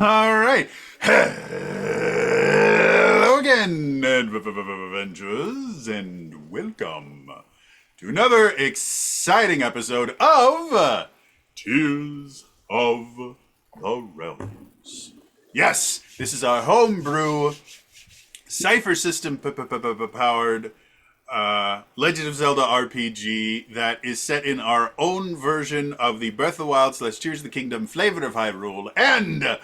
All right. Hello again, adventurers, and welcome to another exciting episode of Tears of the Realms. Yes, this is our homebrew, Cypher System powered Legend of Zelda RPG that is set in our own version of the Breath of the Wild / Tears of the Kingdom flavor of Hyrule, and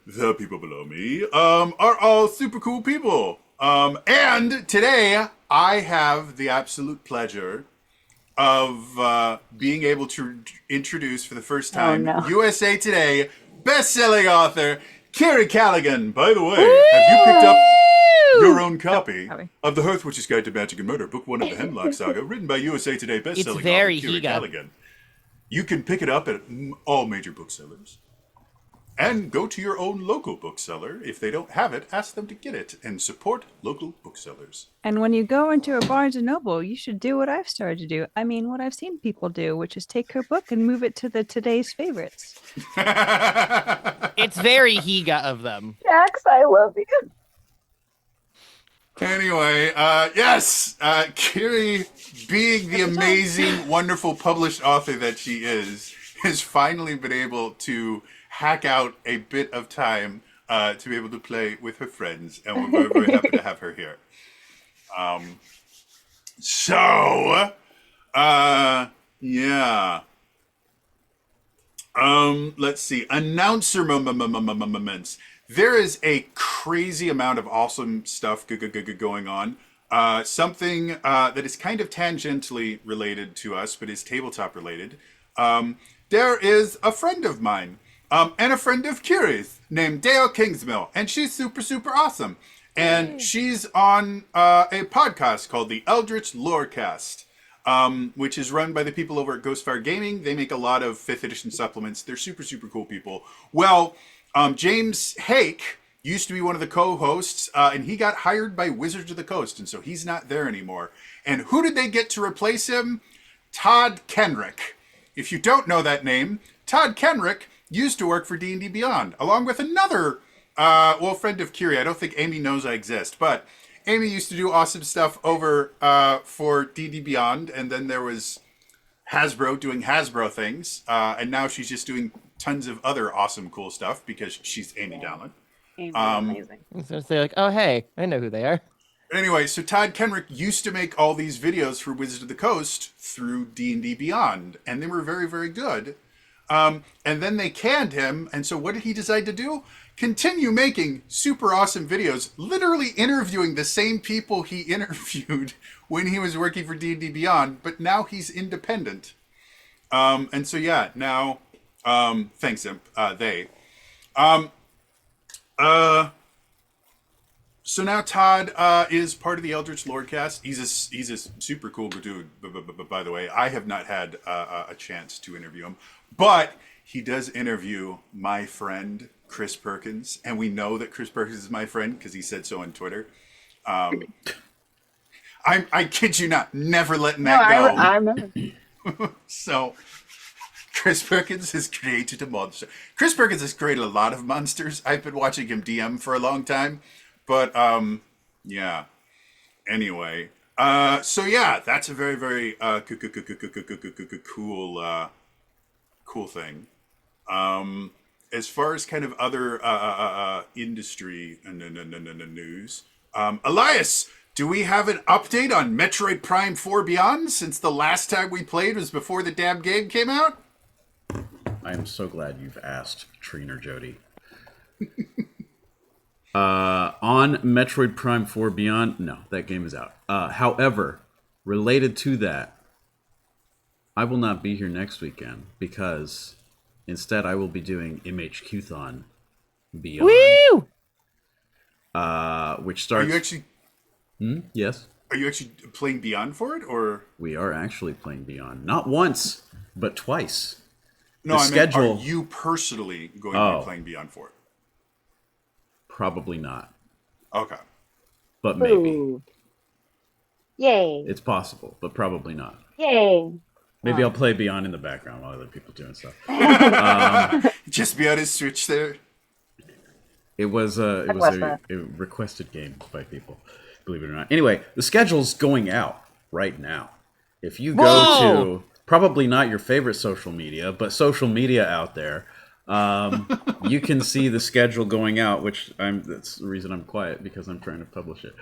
the people below me are all super cool people. And today I have the absolute pleasure of being able to introduce for the first time USA Today best-selling author Kiri Callaghan. By the way, have you picked up your own copy of The Hearth Witch's Guide to Magic and Murder, Book 1 of the Hemlock Saga, written by USA Today best-selling author Kiri Callaghan? You can pick it up at all major booksellers. And go to your own local bookseller. If they don't have it, ask them to get it and support local booksellers. And when you go into a Barnes & Noble, you should do what I've started to do. I mean, what I've seen people do, which is take her book and move it to the today's favorites. It's very Higa of them. Jax, I love you. Anyway, yes, Kiri, being the amazing, wonderful published author that she is, has finally been able to hack out a bit of time to be able to play with her friends, and we're very, very happy to have her here. Yeah. Let's see. Announcer moments. There is a crazy amount of awesome stuff going on. Something that is kind of tangentially related to us, but is tabletop related. There is a friend of mine, and a friend of Kiri's, named Dale Kingsmill, and she's super, super awesome. And she's on a podcast called the Eldritch Lorecast, which is run by the people over at Ghostfire Gaming. They make a lot of 5th edition supplements. They're super, super cool people. Well, James Hake used to be one of the co-hosts, and he got hired by Wizards of the Coast, and so he's not there anymore. And who did they get to replace him? Todd Kenrick. If you don't know that name, Todd Kenrick used to work for D&D Beyond, along with another, friend of Kiri. I don't think Amy knows I exist, but Amy used to do awesome stuff over for D&D Beyond, and then there was Hasbro doing Hasbro things, and now she's just doing tons of other awesome, cool stuff because she's Amy Dallin. Amy's amazing. So they're like, oh, hey, I know who they are. Anyway, so Todd Kenrick used to make all these videos for Wizards of the Coast through D&D Beyond, and they were very, very good. And then they canned him, and so what did he decide to do? Continue making super awesome videos, literally interviewing the same people he interviewed when he was working for D&D Beyond, but now he's independent. And so yeah, now, thanks, Imp, they. So now Todd is part of the Eldritch Lordcast. He's a super cool dude, by the way. I have not had a chance to interview him, but he does interview my friend Chris Perkins, and we know that Chris Perkins is my friend because he said so on Twitter. I kid you not, never letting that go. I remember. So Chris Perkins has created a monster. Chris Perkins has created a lot of monsters. I've been watching him DM for a long time. But, yeah. Anyway. So yeah, that's a very, very cool thing. As far as kind of other industry news, Elias, do we have an update on Metroid Prime 4 Beyond since the last time we played was before the damn game came out? I am so glad you've asked, Trina Jody. On Metroid Prime 4 Beyond, no, that game is out. However, related to that, I will not be here next weekend because instead I will be doing MHQ-thon Beyond. Woo! Which starts... Are you actually... Yes? Are you actually playing Beyond for it, or...? We are actually playing Beyond. Not once, but twice. No, the I schedule... mean, are you personally going to be playing Beyond for it? Probably not. Okay. But maybe. Ooh. Yay. It's possible, but probably not. Yay. Maybe I'll play Beyond in the background while other people doing stuff. Just be on his Switch there. It was God bless that. a requested game by people, believe it or not. Anyway, the schedule's going out right now. If you go Whoa! to probably not your favorite social media, but social media out there, you can see the schedule going out. That's the reason I'm quiet, because I'm trying to publish it.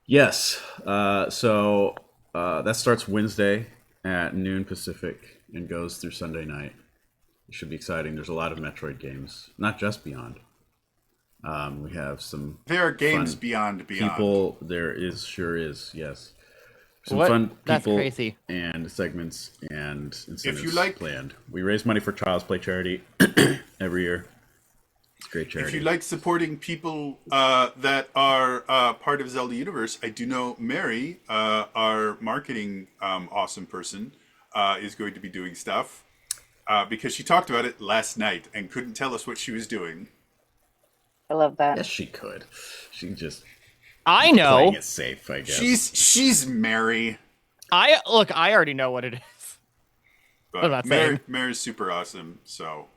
Yes. So that starts Wednesday at noon Pacific and goes through Sunday night. It should be exciting. There's a lot of Metroid games, not just Beyond. We have some There are games fun beyond. people. Sure is, yes. Some What? fun That's people crazy. and segments and incentives you like- planned. We raise money for Child's Play charity every year. It's a great If charity. you like supporting people that are part of Zelda Universe, I do know Mary, our marketing awesome person, is going to be doing stuff because she talked about it last night and couldn't tell us what she was doing. I love that. Yes, she could. She just I playing know. it safe, I guess. She's Mary. I already know what it is. But What about saying? Mary's super awesome. So,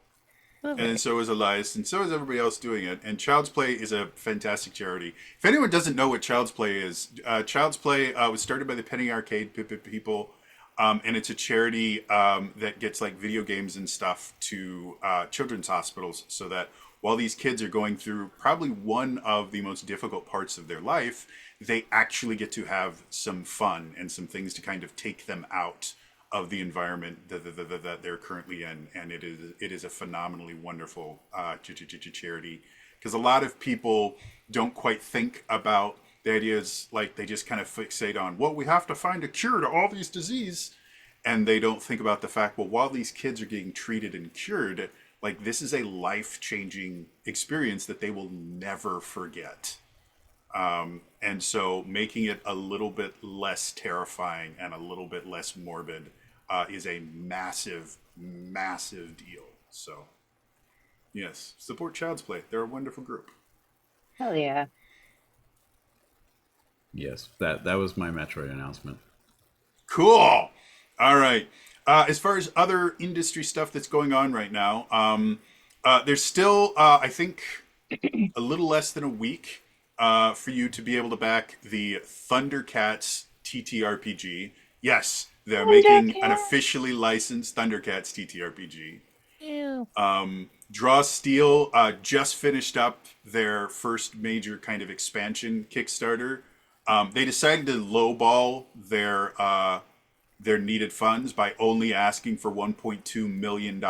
and so is Elias, and so is everybody else doing it. And Child's Play is a fantastic charity. If anyone doesn't know what Child's Play is, Child's Play was started by the Penny Arcade people, and it's a charity that gets like video games and stuff to children's hospitals, so that while these kids are going through probably one of the most difficult parts of their life, they actually get to have some fun and some things to kind of take them out of the environment that they're currently in. And it is a phenomenally wonderful charity, because a lot of people don't quite think about the ideas, like they just kind of fixate on, well, we have to find a cure to all these disease, and they don't think about the fact, well, while these kids are getting treated and cured, like this is a life-changing experience that they will never forget. And so making it a little bit less terrifying and a little bit less morbid is a massive, massive deal. So, yes, support Child's Play. They're a wonderful group. Hell yeah. Yes, that was my Metroid announcement. Cool. All right. As far as other industry stuff that's going on right now, there's still, I think, a little less than a week for you to be able to back the Thundercats TTRPG. Yes, they're making an officially licensed Thundercats TTRPG. Ew. Draw Steel just finished up their first major kind of expansion Kickstarter. They decided to lowball their needed funds by only asking for $1.2 million,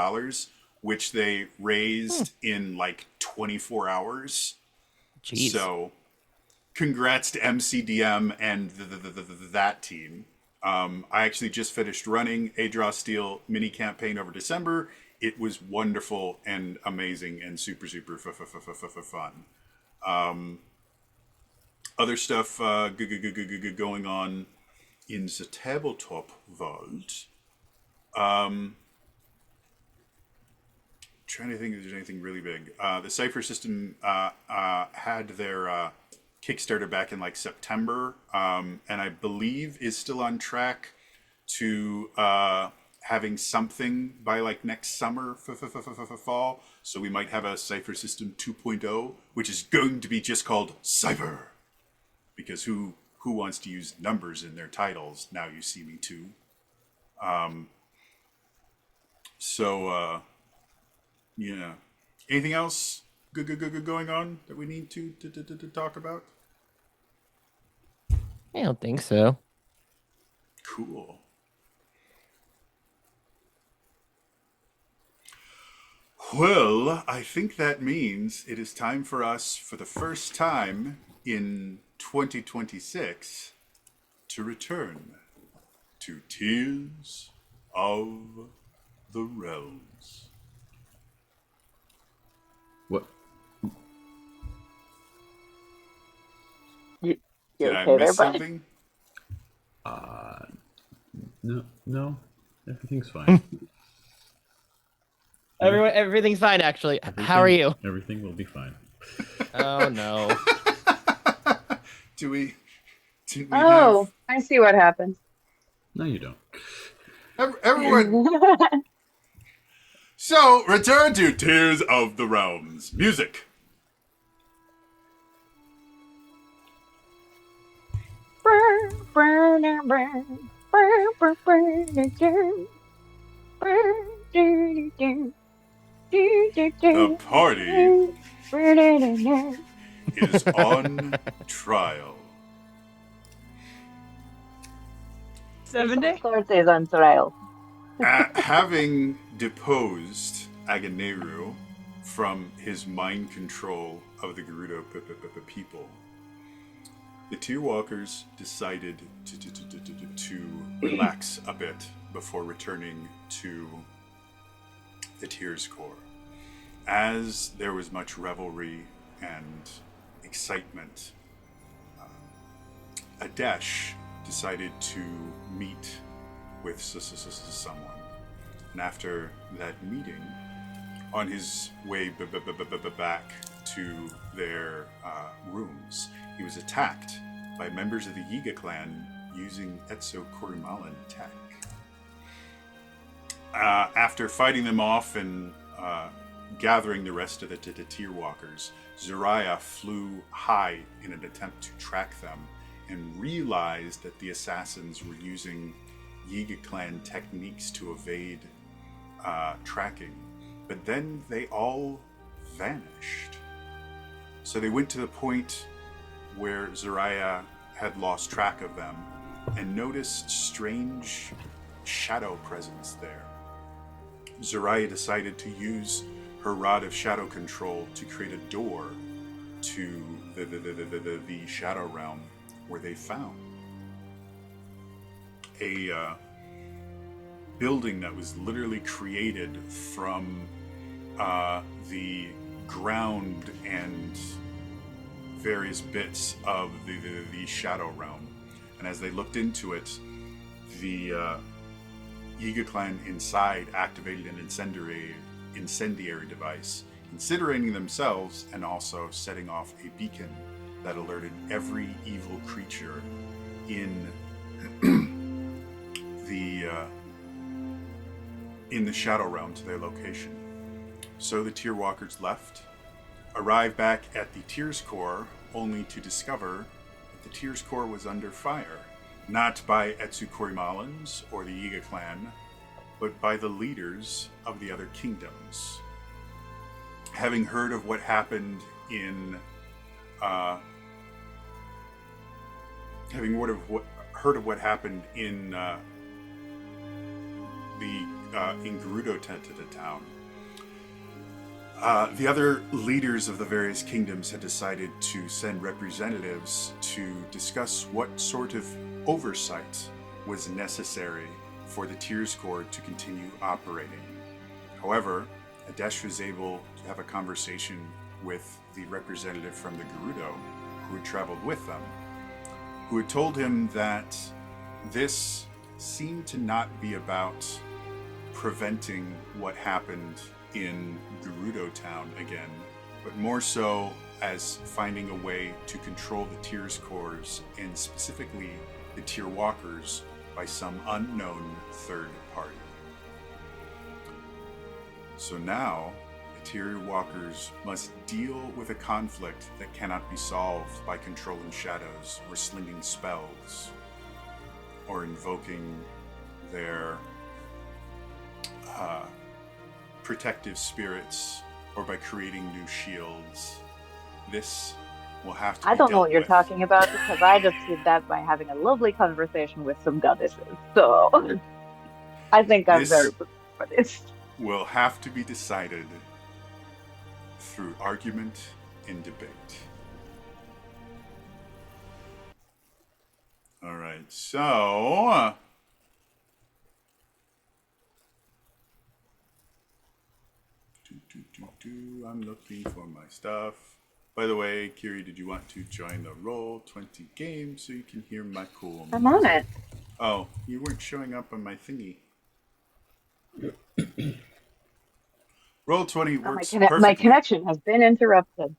which they raised in like 24 hours. Jeez. So, congrats to MCDM and that team. I actually just finished running a Draw Steel mini campaign over December. It was wonderful and amazing and super fun. Other stuff going on in the tabletop world. Trying to think if there's anything really big. The Cypher System had their Kickstarter back in like September, and I believe is still on track to having something by like next summer, fall. So we might have a Cypher System 2.0, which is going to be just called Cypher, because who wants to use numbers in their titles? Now you see me too. Yeah. Anything else good going on that we need to talk about? I don't think so. Cool. Well, I think that means it is time for us, for the first time in 2026, to return to Tears of the Realms. What? You Did I okay there, miss buddy? something? No, everything's fine. Everything's fine, actually. How are you? Everything will be fine. Oh no. Do we Oh, I see what happened. No, you don't. everyone? So, return to Tears of the Realms. Music. The party is on trial. 7 day. Cortes on trial. Having deposed Aganeru from his mind control of the Gerudo people, the Tear Walkers decided to relax a bit before returning to the Tears Core. As there was much revelry and excitement, Adesh decided to meet with someone. And after that meeting, on his way back to their rooms, he was attacked by members of the Yiga clan using Etso Kurimalan tech. After fighting them off and gathering the rest of the Tear Walkers, Zariah flew high in an attempt to track them and realized that the assassins were using Yiga clan techniques to evade tracking. But then they all vanished. So they went to the point where Zariah had lost track of them and noticed strange shadow presence there. Zariah decided to use her rod of shadow control to create a door to the shadow realm, where they found a building that was literally created from the ground and various bits of the shadow realm. And as they looked into it, the Yiga clan inside activated an incendiary device, incinerating themselves and also setting off a beacon that alerted every evil creature in the Shadow Realm to their location. So the Tear Walkers left, arrived back at the Tears Core, only to discover that the Tears Core was under fire, not by Etsu Korimalans or the Yiga clan, but by the leaders of the other kingdoms. Having heard of what happened in in Gerudo town, the other leaders of the various kingdoms had decided to send representatives to discuss what sort of oversight was necessary for the Tears Core to continue operating. However, Adesh was able to have a conversation with the representative from the Gerudo, who had traveled with them, who had told him that this seemed to not be about preventing what happened in Gerudo Town again, but more so as finding a way to control the Tears Cores, and specifically the Tear Walkers, by some unknown third party. So now, the Tear Walkers must deal with a conflict that cannot be solved by controlling shadows or slinging spells or invoking their protective spirits, or by creating new shields. This will have to be I don't know dealt what you're with. talking about, because I just did that by having a lovely conversation with some goddesses. So I think I'm This- very prepared for this. Will have to be decided through argument and debate. All right, so I'm looking for my stuff. By the way, Kiri, did you want to join the Roll20 game so you can hear my cool I'm on it. Oh, you weren't showing up on my thingy. Roll20 Oh, works my perfectly. connection has been interrupted.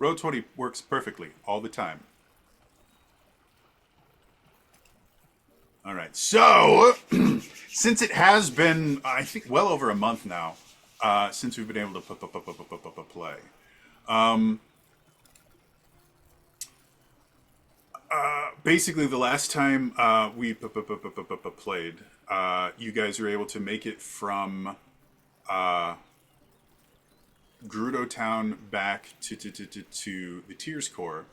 Roll20 works perfectly all the time. All right. So, since it has been, I think, well over a month now, since we've been able to play. Basically, the last time we played, you guys were able to make it from Gerudo Town back to the Tears Core.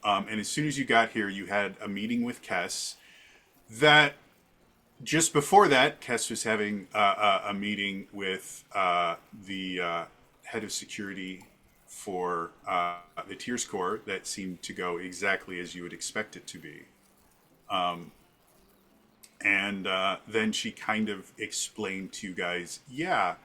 And as soon as you got here, you had a meeting with Kess. That just before that, Kess was having a meeting with the head of security for the Tears Core that seemed to go exactly as you would expect it to be. And then she kind of explained to you guys, yeah,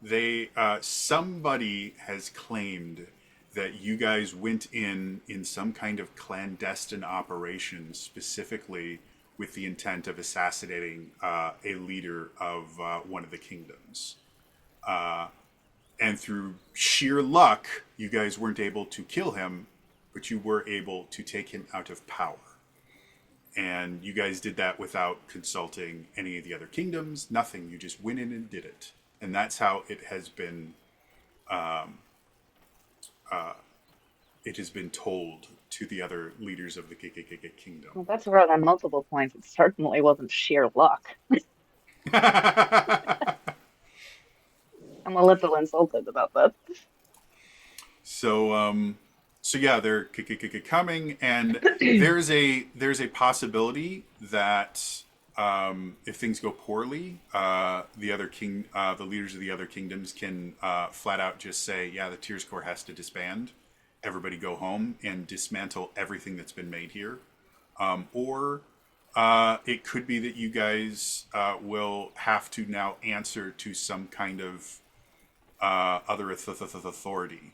they somebody has claimed that you guys went in some kind of clandestine operation specifically with the intent of assassinating a leader of one of the kingdoms. And through sheer luck, you guys weren't able to kill him, but you were able to take him out of power. And you guys did that without consulting any of the other kingdoms, nothing. You just went in and did it. And that's how it has been told to the other leaders of the kingdom. Well, that's right on multiple points. It certainly wasn't sheer luck. I'm a little insulted about that. So yeah, they're coming, and there's a possibility that if things go poorly, the leaders of the other kingdoms can flat out just say, yeah, the Tears Core has to disband. Everybody go home and dismantle everything that's been made here. Or it could be that you guys will have to now answer to some kind of other authority,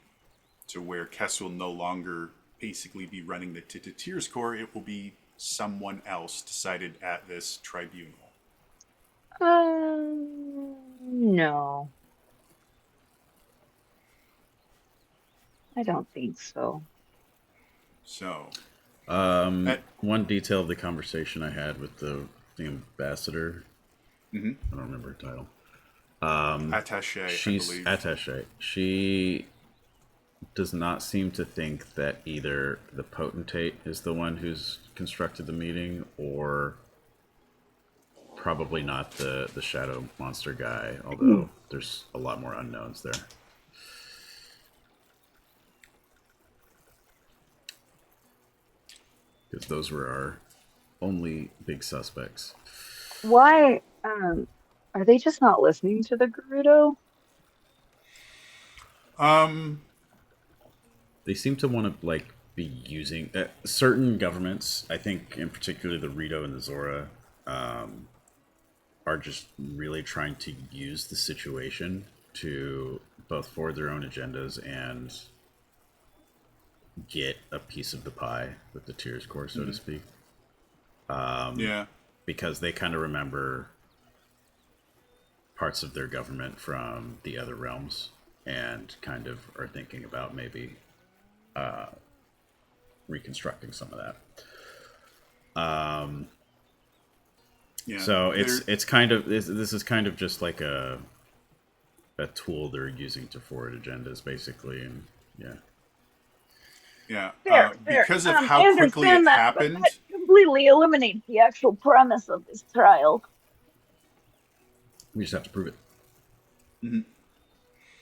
to where Kess will no longer basically be running the Tears Core. It will be someone else decided at this tribunal. No. I don't think so. So, one detail of the conversation I had with the ambassador, I don't remember her title. attaché, She's I believe. attaché. She does not seem to think that either the potentate is the one who's constructed the meeting, or probably not the shadow monster guy, although there's a lot more unknowns there. Because those were our only big suspects. Why? Are they just not listening to the Gerudo? They seem to want to be using certain governments. I think, in particular, the Rito and the Zora are just really trying to use the situation to both forward their own agendas and get a piece of the pie with the Tears Core, so to speak. Yeah. Because they kind of remember parts of their government from the other realms and kind of are thinking about maybe reconstructing some of that. Yeah. So it's kind of this is kind of just like a tool they're using to forward agendas, basically, and yeah. Yeah. Fair. Because of I how quickly understand it that, but happened. that completely eliminates the actual premise of this trial. We just have to prove it.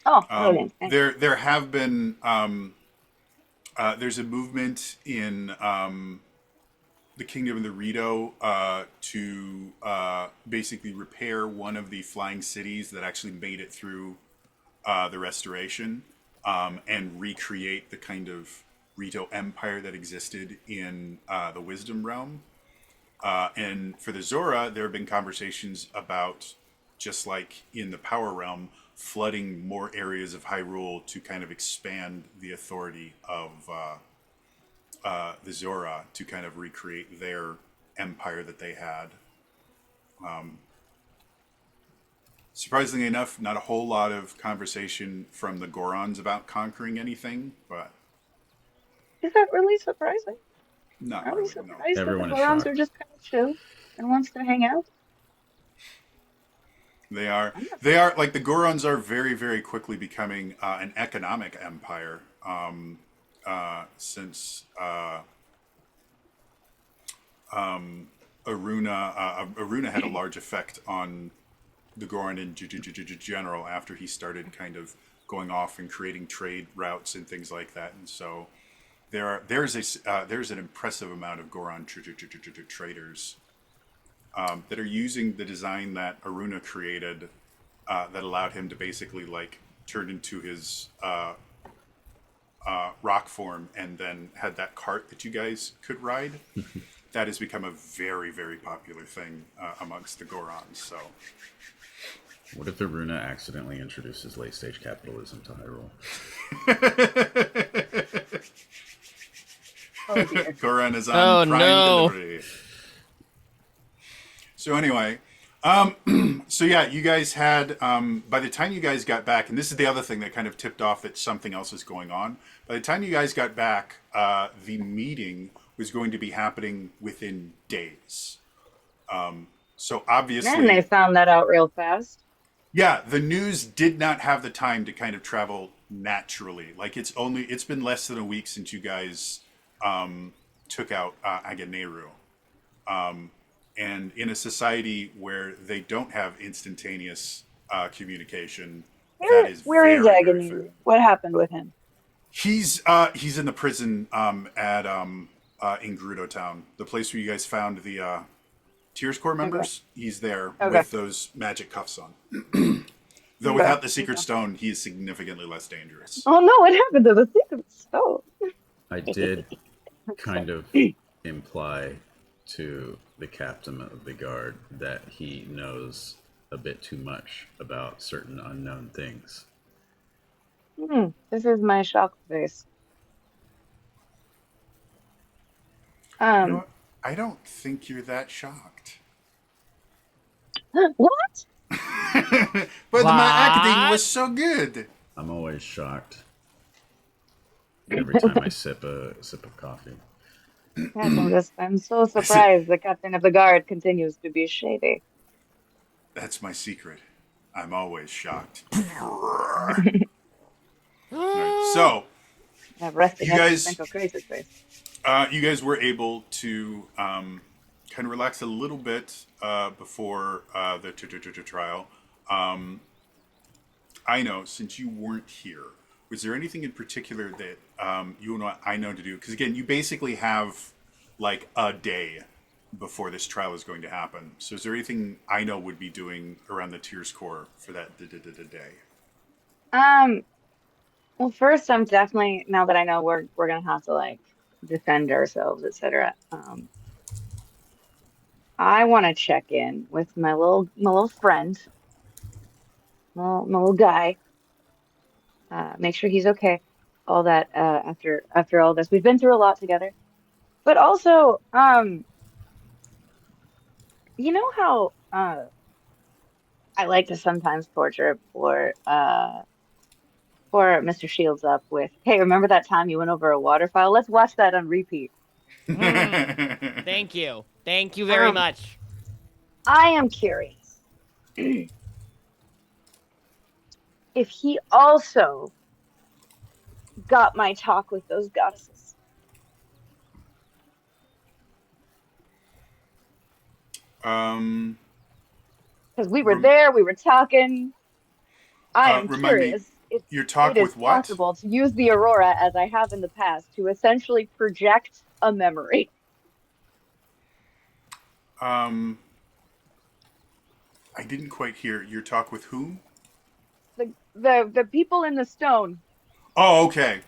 Oh, brilliant. There have been there's a movement in the Kingdom of the Rito to basically repair one of the flying cities that actually made it through the restoration, and recreate the kind of Rito Empire that existed in the Wisdom Realm. And for the Zora, there have been conversations about, just like in the Power Realm, flooding more areas of Hyrule to kind of expand the authority of the Zora to kind of recreate their empire that they had. Surprisingly enough, not a whole lot of conversation from the Gorons about conquering anything, but Is that really surprising? not Are we really, no. surprised that the Everyone is Gorons shocked. are just kind of chill? and wants to hang out. They are like the Gorons are very, very quickly becoming an economic empire. Since Aruna had a large effect on the Goron in general after he started kind of going off and creating trade routes and things like that, and so there's an impressive amount of Goron traders that are using the design that Aruna created that allowed him to basically like turn into his rock form and then had that cart that you guys could ride. That has become a very, very popular thing amongst the Gorons. So, What if Aruna accidentally introduces late stage capitalism to Hyrule? Oh dear. Goron is on Oh, Prime no. delivery. So anyway, so yeah, you guys had, by the time you guys got back, and this is the other thing that kind of tipped off that something else is going on. By the time you guys got back, the meeting was going to be happening within days. So obviously, Man, they found that out real fast. yeah, the news did not have the time to kind of travel naturally. Like it's been less than a week since you guys took out Aganeru. And in a society where they don't have instantaneous communication, that is Where is very, very Agony? fair. What happened with him? He's in the prison at in Gerudo Town, the place where you guys found the Tears Corps members. He's there with those magic cuffs on. Though without the secret stone, he is significantly less dangerous. Oh no, what happened to the secret stone? I did kind of imply to the captain of the guard that he knows a bit too much about certain unknown things. This is my shock face. You know what? I don't think you're that shocked. What? But my acting What? was so good. I'm always shocked every time I sip a sip of coffee. Yes, I'm so surprised the captain of the guard continues to be shady. That's my secret. I'm always shocked. Alright, so That resting You guys- existential crisis face. you guys were able to kind of relax a little bit before the trial. I know, since you weren't here, was there anything in particular that you and I know to do? Because again, you basically have like a day before this trial is going to happen. So is there anything I know would be doing around the Tears Corps for that day? Well, first, I'm definitely, now that I know we're gonna have to like defend ourselves, etc. I want to check in with my little friend, my little guy. Make sure he's okay. All that after all this, we've been through a lot together. But also, you know how I like to sometimes torture poor Mr. Shields up with, hey, remember that time you went over a waterfall? Let's watch that on repeat. Thank you. Thank you very Um, much. I am curious if he also got my talk with those goddesses. Um, Because we were there, we were talking. I am remind me, curious if your talk it is with what? possible to use the Aurora, as I have in the past, to essentially project a memory. I didn't quite hear your talk with whom? The people in the stone. Oh, okay.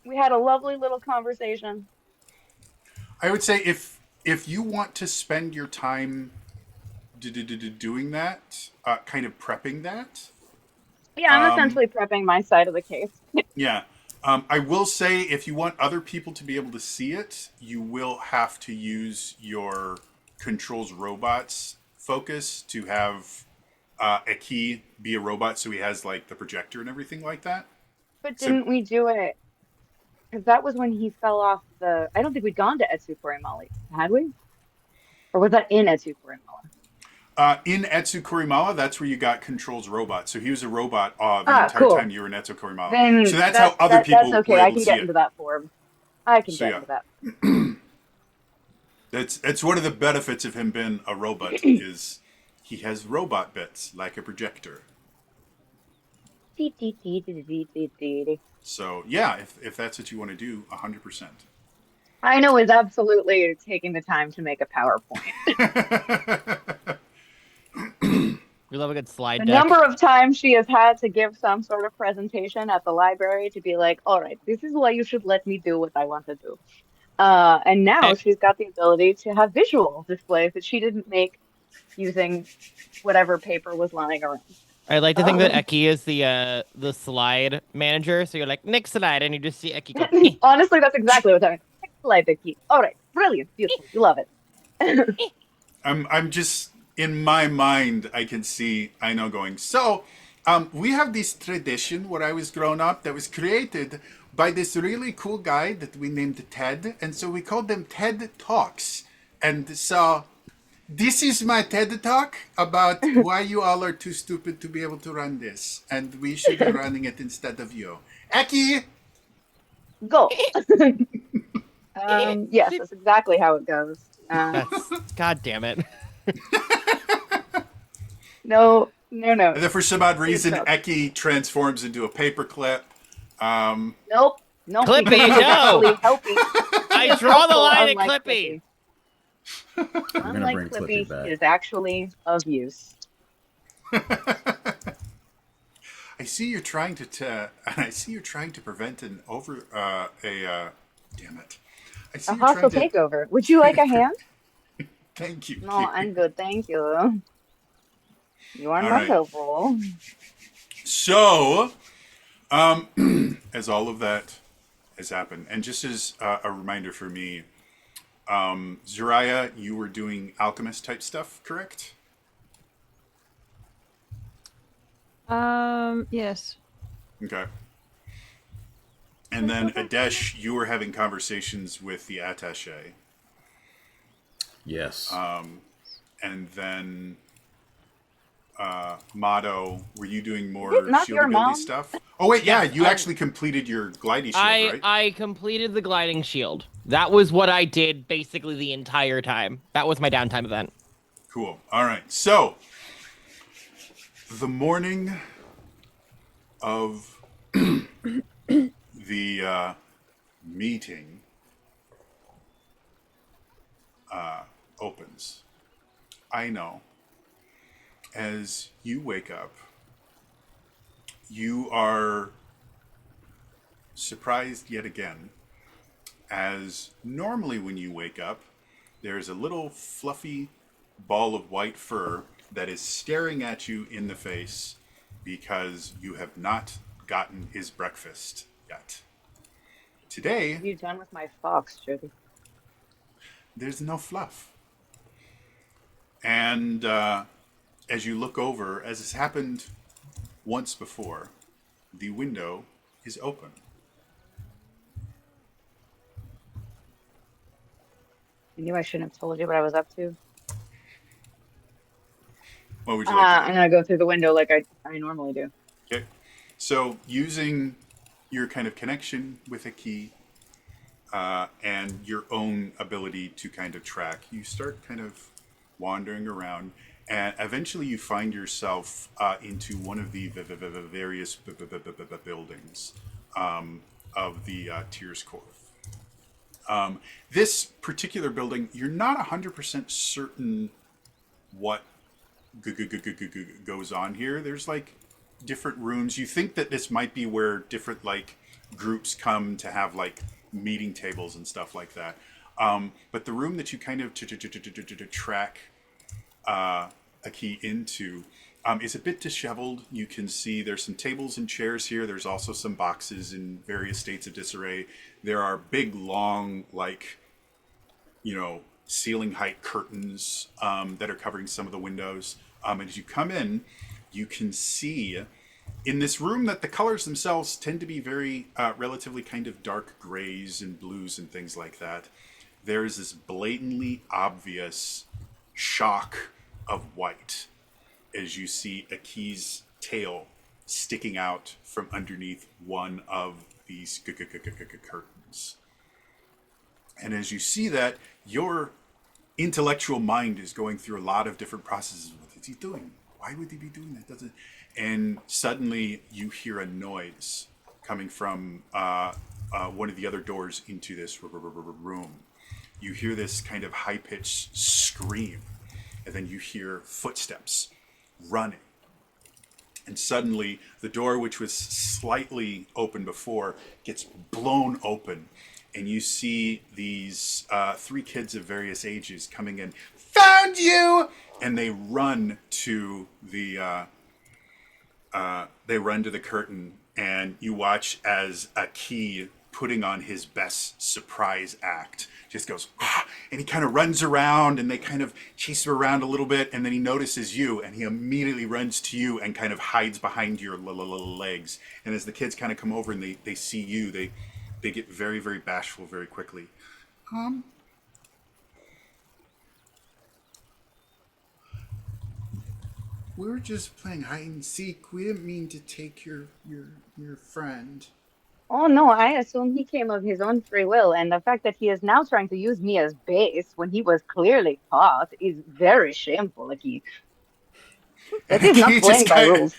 We had a lovely little conversation. I would say if you want to spend your time doing that, kind of prepping that. Yeah, I'm essentially prepping my side of the case. Yeah. I will say if you want other people to be able to see it, you will have to use your controls robots focus to have a key be a robot, so he has like the projector and everything like that. But So- didn't we do it? Because that was when he fell off the. I don't think we'd gone to Etsupori Mali, had we? Or was that in Etsu Kurimawa? In Etsu Kurimawa, that's where you got Control's robot. So he was a robot the Ah, entire cool. time you were in Etsu Kurimawa. Then So that's how other people that's okay. were I able can to see get it. into that form. I can So, get yeah. into that. That's one of the benefits of him being a robot is he has robot bits like a projector. So yeah, if that's what you want to do, 100%. I know is absolutely taking the time to make a PowerPoint. We love a good slide The deck. number of times she has had to give some sort of presentation at the library to be like, all right, this is why you should let me do what I want to do. And now I, she's got the ability to have visual displays that she didn't make using whatever paper was lying around. I like to think that Eki is the slide manager. So you're like, next slide, and you just see Eki go, "Eh, Honestly, that's exactly what's happening. Like the key. All right, brilliant, beautiful, you love it. I'm just in my mind. I can see I know going. So, we have this tradition where I was growing up that was created by this really cool guy that we named Ted, and so we called them TED Talks. And so, this is my TED Talk about why you all are too stupid to be able to run this, and we should be running it instead of you. Eki. Go. Yes, that's exactly how it goes. that's God damn it." No. And then for some odd reason, up. Eki transforms into a paperclip. Nope. No. Clippy, because it's no! actually helping. I draw the line at Unlike Clippy. gonna Unlike bring Clippy Clippy, back. he is actually of use. I see you're trying to I see you're trying to prevent an over damn it. I see A you're hostile trying to takeover. Would you like a hand? thank you. No, I'm good, thank you. You are All not right. helpful. So, as all of that has happened, and just as a reminder for me, Zariah, you were doing alchemist type stuff, correct? Yes. Okay. And then Adesh, you were having conversations with the attaché. Yes. And then Motto, were you doing more Is it not shield your ability mom? stuff? Oh wait, yeah, Yes, you I- actually completed your glidey shield, right? I completed the gliding shield. That was what I did basically the entire time. That was my downtime event. Cool. All right. So, the morning of the meeting opens. I know. As you wake up, you are surprised yet again, as normally when you wake up, there's a little fluffy ball of white fur that is staring at you in the face because you have not gotten his breakfast yet. Today, What are you done with my fox, Jody? there's no fluff. And as you look over, as has happened once before, the window is open. I knew I shouldn't have told you what I was up to. What would you like to do? And then I go through the window like I normally do. Okay. So using your kind of connection with a key and your own ability to kind of track, you start kind of wandering around, and eventually you find yourself into one of the various buildings of the Tears Corps. This particular building, you're not 100% certain what goes on here. There's like different rooms. You think that this might be where different like groups come to have like meeting tables and stuff like that. But the room that you kind of track a key into is a bit disheveled. You can see there's some tables and chairs here. There's also some boxes in various states of disarray. There are big, long, like, ceiling height curtains that are covering some of the windows. And as you come in, you can see in this room that the colors themselves tend to be very relatively kind of dark grays and blues and things like that. there is this blatantly obvious shock of white as you see Aki's tail sticking out from underneath one of these curtains. And as you see that, your intellectual mind is going through a lot of different processes. What is he doing? Why would he be doing that? Doesn't. And suddenly you hear a noise coming from one of the other doors into this room. You hear this kind of high-pitched scream, and then you hear footsteps running. And suddenly the door, which was slightly open before, gets blown open. And you see these 3 kids of various ages coming in. Found you! And they run to the curtain, and you watch as Aki, putting on his best surprise act, just goes, ah, and he kind of runs around, and they kind of chase him around a little bit, and then he notices you, and he immediately runs to you and kind of hides behind your legs. And as the kids kind of come over and they see you, they get very, very bashful very quickly. We were just playing hide and seek. We didn't mean to take your friend. Oh no, I assume he came of his own free will, and the fact that he is now trying to use me as base when he was clearly caught is very shameful. Like that is not playing by rules.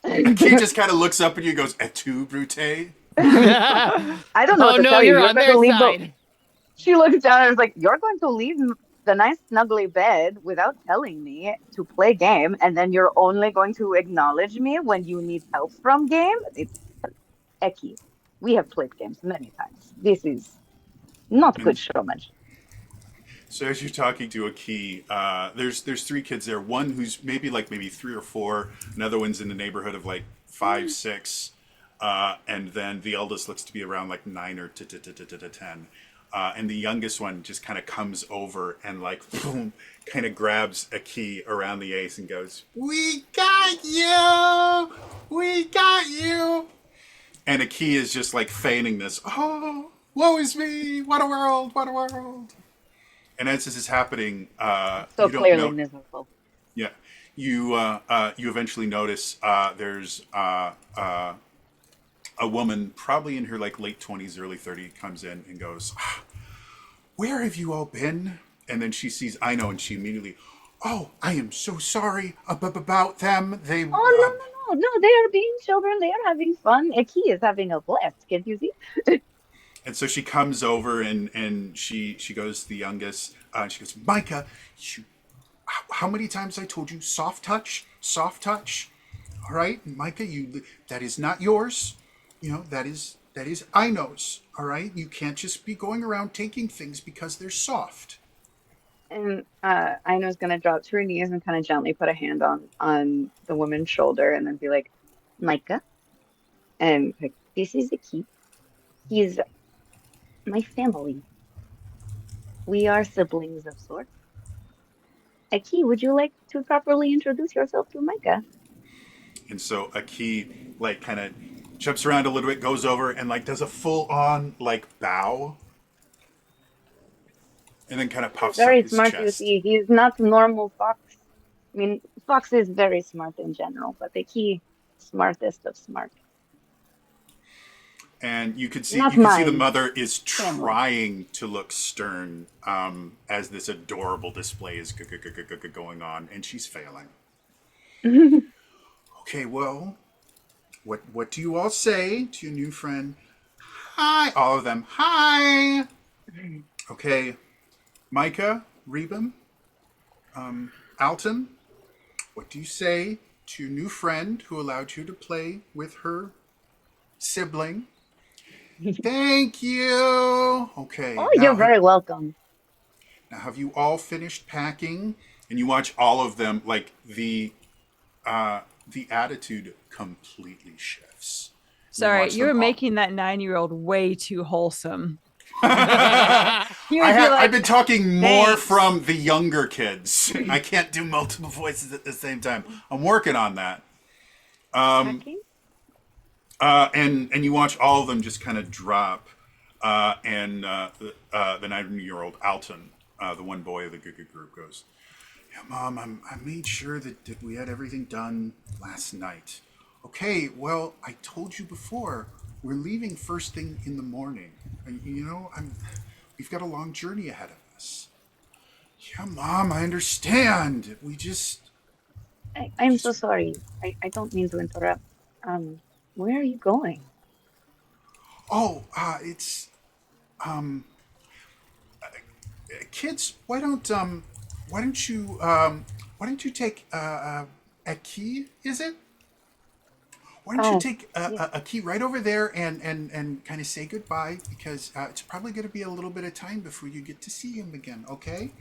He just kind of looks up at you and goes, "Et tu, Brute?" I don't know what to no, tell you. you're You're on going their to leave side. She looks down and is like, "You're going to leave the nice snuggly bed without telling me to play game, and then you're only going to acknowledge me when you need help from game?" It's Eki. We have played games many times. This is not good showmanship. So as you're talking to Aki, there's 3 kids there. One who's maybe 3 or 4. Another one's in the neighborhood of 5, 6. And then the eldest looks to be around 9 or 10. And the youngest one just kind of comes over and boom, kind of grabs Aki around the ace and goes, "We got you! We got you!" And Aki is just feigning this, "Oh, woe is me! What a world! What a world!" And as this is happening, So you don't clearly know. miserable. Yeah, you eventually notice there's a woman, probably in her late 20s, early 30s, comes in and goes, "Where have you all been?" And then she sees Aino, and she immediately, "Oh, I am so sorry about them. They." Oh no, they are being children. They are having fun. Eki is having a blast. Can't you see? And so she comes over and she goes to the youngest. And she goes, "Micah, how many times I told you, soft touch, soft touch. All right, Micah, that is not yours. That is Aino's. All right, you can't just be going around taking things because they're soft." And Aino's gonna drop to her knees and kind of gently put a hand on the woman's shoulder and then be like, "Micah," and like, "This is Eki. He's my family. We are siblings of sorts. Eki, would you like to properly introduce yourself to Micah?" And so Aki kind of jumps around a little bit, goes over and does a full on bow, and then kind of puffs up Very his smart, you chest. see. He's not normal fox. I mean, fox is very smart in general, but Eki, smartest of smart. And you can see Not the mine. mother is Family. trying to look stern as this adorable display is going on, and she's failing. Okay, well, what do you all say to your new friend? Hi, all of them. Hi. Okay, Micah, Rebum, Alton, what do you say to your new friend who allowed you to play with her sibling? Thank you. Okay. Oh, you're very welcome. Now, have you all finished packing? And you watch all of them, the attitude completely shifts. Sorry, watch you're them all. making that 9-year-old way too wholesome. I've been talking more "Thanks." from the younger kids. I can't do multiple voices at the same time. I'm working on that. Packing? And you watch all of them just kind of drop. The 9-year-old Alton, the one boy of the Gugu group, goes, "Yeah, Mom, I made sure that we had everything done last night. Okay, well, I told you before, we're leaving first thing in the morning. We've got a long journey ahead of us." "Yeah, Mom, I understand. I'm so sorry. I don't mean to interrupt. Where are you going? Oh, it's kids. Why don't you take a key? Is it? Why don't you Oh, take yeah. a key right over there and kind of say goodbye, because it's probably going to be a little bit of time before you get to see him again, okay?"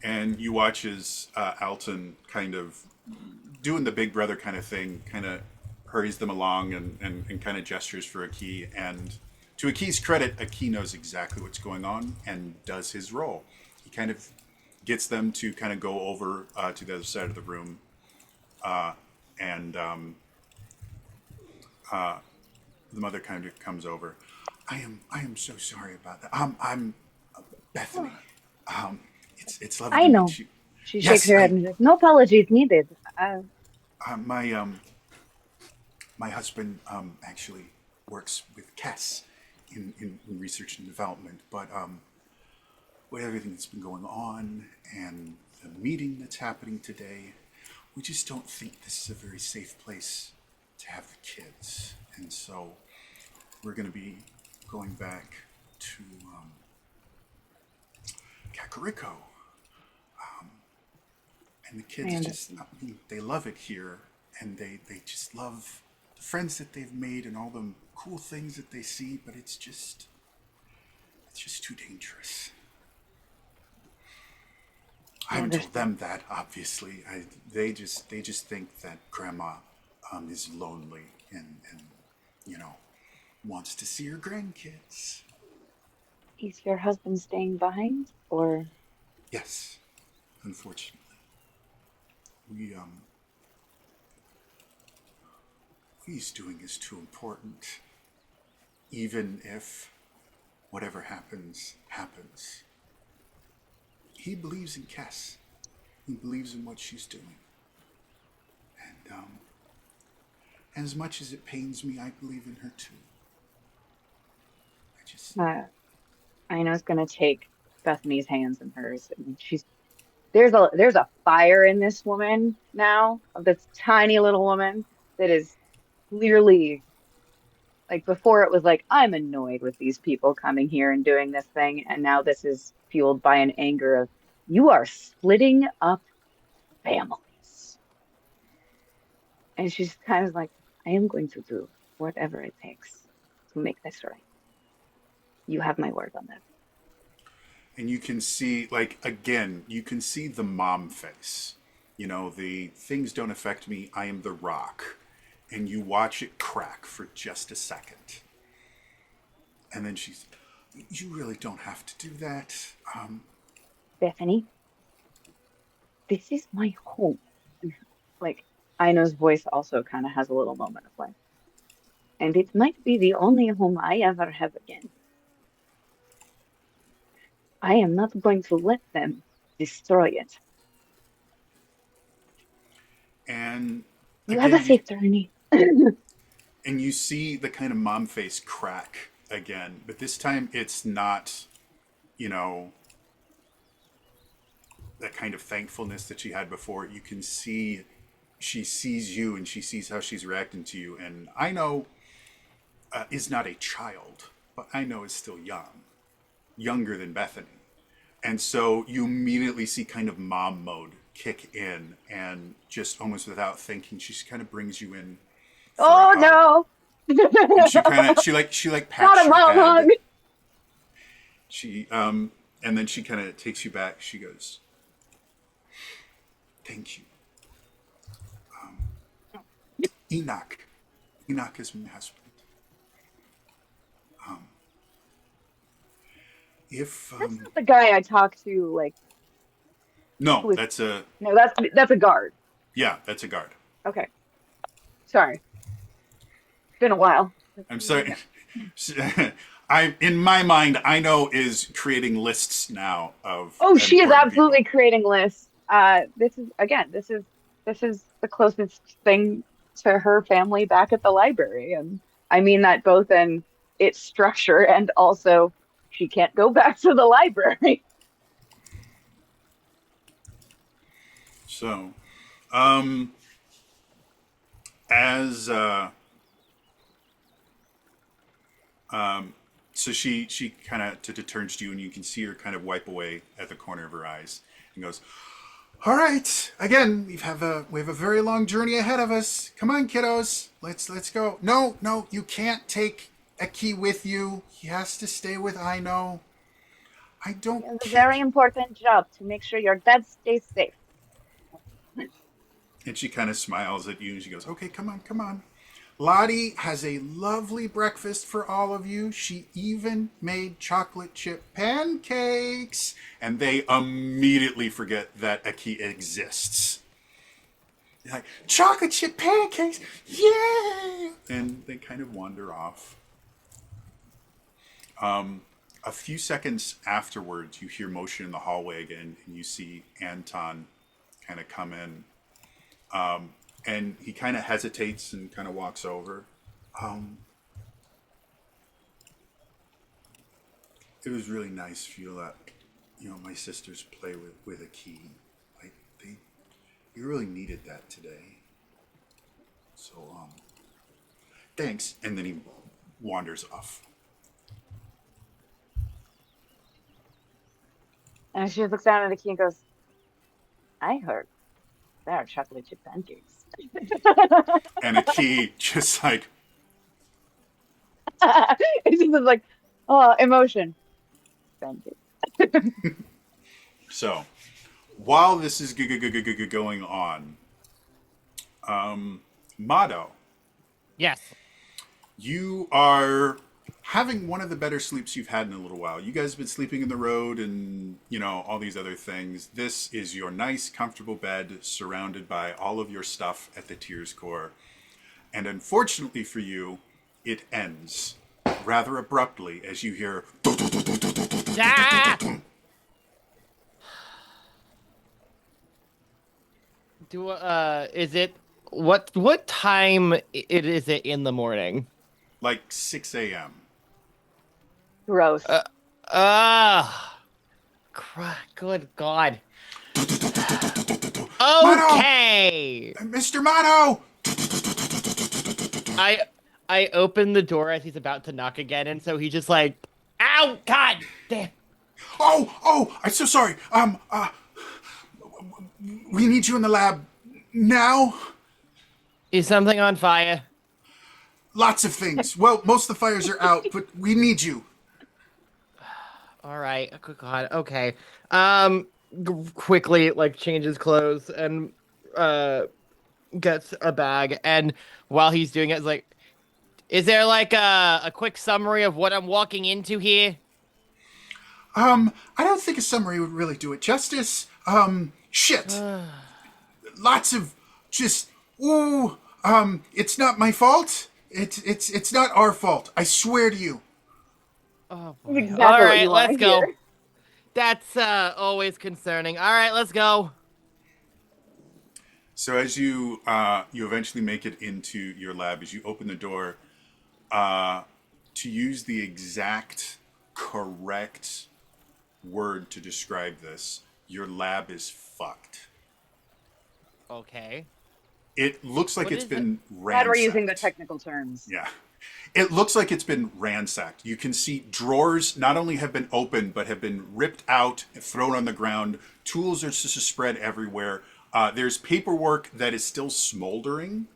And you watch as Alton, kind of doing the big brother kind of thing, kind of hurries them along and kind of gestures for a key. And to a key's credit, a key knows exactly what's going on and does his role. He kind of gets them to kind of go over to the other side of the room, and the mother kind of comes over. I am so sorry about that. I'm Bethany. It's lovely I to know. meet you. She shakes Yes, her head I and says, "No apologies needed." my husband actually works with Kess in research and development, but with everything that's been going on and the meeting that's happening today, we just don't think this is a very safe place to have the kids, and so we're going to be going back to Kakariko. And the I kids just, understand. I mean, they love it here, and they just love the friends that they've made and all the cool things that they see, but it's just too dangerous. I I haven't told understand. them that, obviously. They just think that Grandma is lonely and you know wants to see her grandkids. Is your husband staying behind, or Yes, unfortunately, we what he's doing is too important. Even if whatever happens, happens. He believes in Kess. He believes in what she's doing. And as much as it pains me, I believe in her too. I just, uh, Aino's gonna take Bethany's hands in hers, and there's a fire in this woman now, of this tiny little woman that is clearly like before it was like I'm annoyed with these people coming here and doing this thing, and now this is fueled by an anger of you are splitting up families. And she's kind of like, I am going to do whatever it takes to make this right. You have my word on that. and you can see, like, again, you can see the mom face. The things don't affect me, I am the rock. And you watch it crack for just a second. And then you really don't have to do that. Bethany, this is my home. Like, Aino's voice also kind of has a little moment of like, and it might be the only home I ever have again. I am not going to let them destroy it. And You have a again, safe journey. you see the kind of mom face crack again, but this time it's not, you know, that kind of thankfulness that she had before. You can see she sees you and she sees how she's reacting to you. And I know is not a child, but I know is still young, younger than Bethany. And so you immediately see kind of mom mode kick in, and just almost without thinking, she just kind of brings you in for a Oh hug. no! And she pats Not a your mom hug. head. She and then she kind of takes you back. She goes, "Thank you, Enoch. Enoch is my husband. If That's not the guy I talked to. Like, who no, was that's a no, that's a guard. yeah, that's a guard. Okay, sorry. It's been a while. I'm sorry. in my mind, Aino is creating lists now of Oh, she is important absolutely people. creating lists. This is again, this is the closest thing to her family back at the library, and I mean that both in its structure and also she can't go back to the library. So, um, as so she kind of turns to you, and you can see her kind of wipe away at the corner of her eyes, and goes, "All right, again, we have a very long journey ahead of us. Come on, kiddos, let's go. No, no, you can't take Eki with you. He has to stay with Aino. I don't It's a care." very important job to make sure your dad stays safe. And she kind of smiles at you, and she goes, "Okay, come on, come on. Lottie has a lovely breakfast for all of you. She even made chocolate chip pancakes." And they immediately forget that Aki exists. They're like, "Chocolate chip pancakes, yay!" And they kind of wander off. A few seconds afterwards, you hear motion in the hallway again, and you see Anton kind of come in. And he kind of hesitates and kind of walks over. It was really nice for you to let, my sisters play with a key. Like, you really needed that today. So, thanks. And then he wanders off. And she looks down at the key and goes, I heard there are chocolate chip pancakes. And a key just like, It's just like, oh, emotion. Pancakes. so, while this is going on, Mado, Yes. you are having one of the better sleeps you've had in a little while. You guys have been sleeping in the road and, all these other things. This is your nice, comfortable bed surrounded by all of your stuff at the Tears Core. And unfortunately for you, it ends rather abruptly as you hear. Ah! Is it what time is it in the morning? Like 6 a.m. Gross. Ah, good God. Mado! Okay. Mr. Mado! I open the door as he's about to knock again, and so he just like, ow, God damn. Oh, I'm so sorry. We need you in the lab now. Is something on fire? Lots of things. Well, most of the fires are out, but we need you. All right. Good God. Okay. Quickly like changes clothes and gets a bag, and while he's doing it, it's like, is there like a quick summary of what I'm walking into here? I don't think a summary would really do it justice. Shit. Lots of just ooh. It's not my fault. It's not our fault. I swear to you. Oh That's boy. exactly All what right, you want let's to go. hear. That's always concerning. All right, let's go. So as you eventually make it into your lab, as you open the door, to use the exact correct word to describe this, your lab is fucked. Okay. It looks like What it's is been Glad ransacked. we're using the technical terms. Yeah. It looks like it's been ransacked. You can see drawers not only have been opened, but have been ripped out and thrown on the ground. Tools are just spread everywhere. There's paperwork that is still smoldering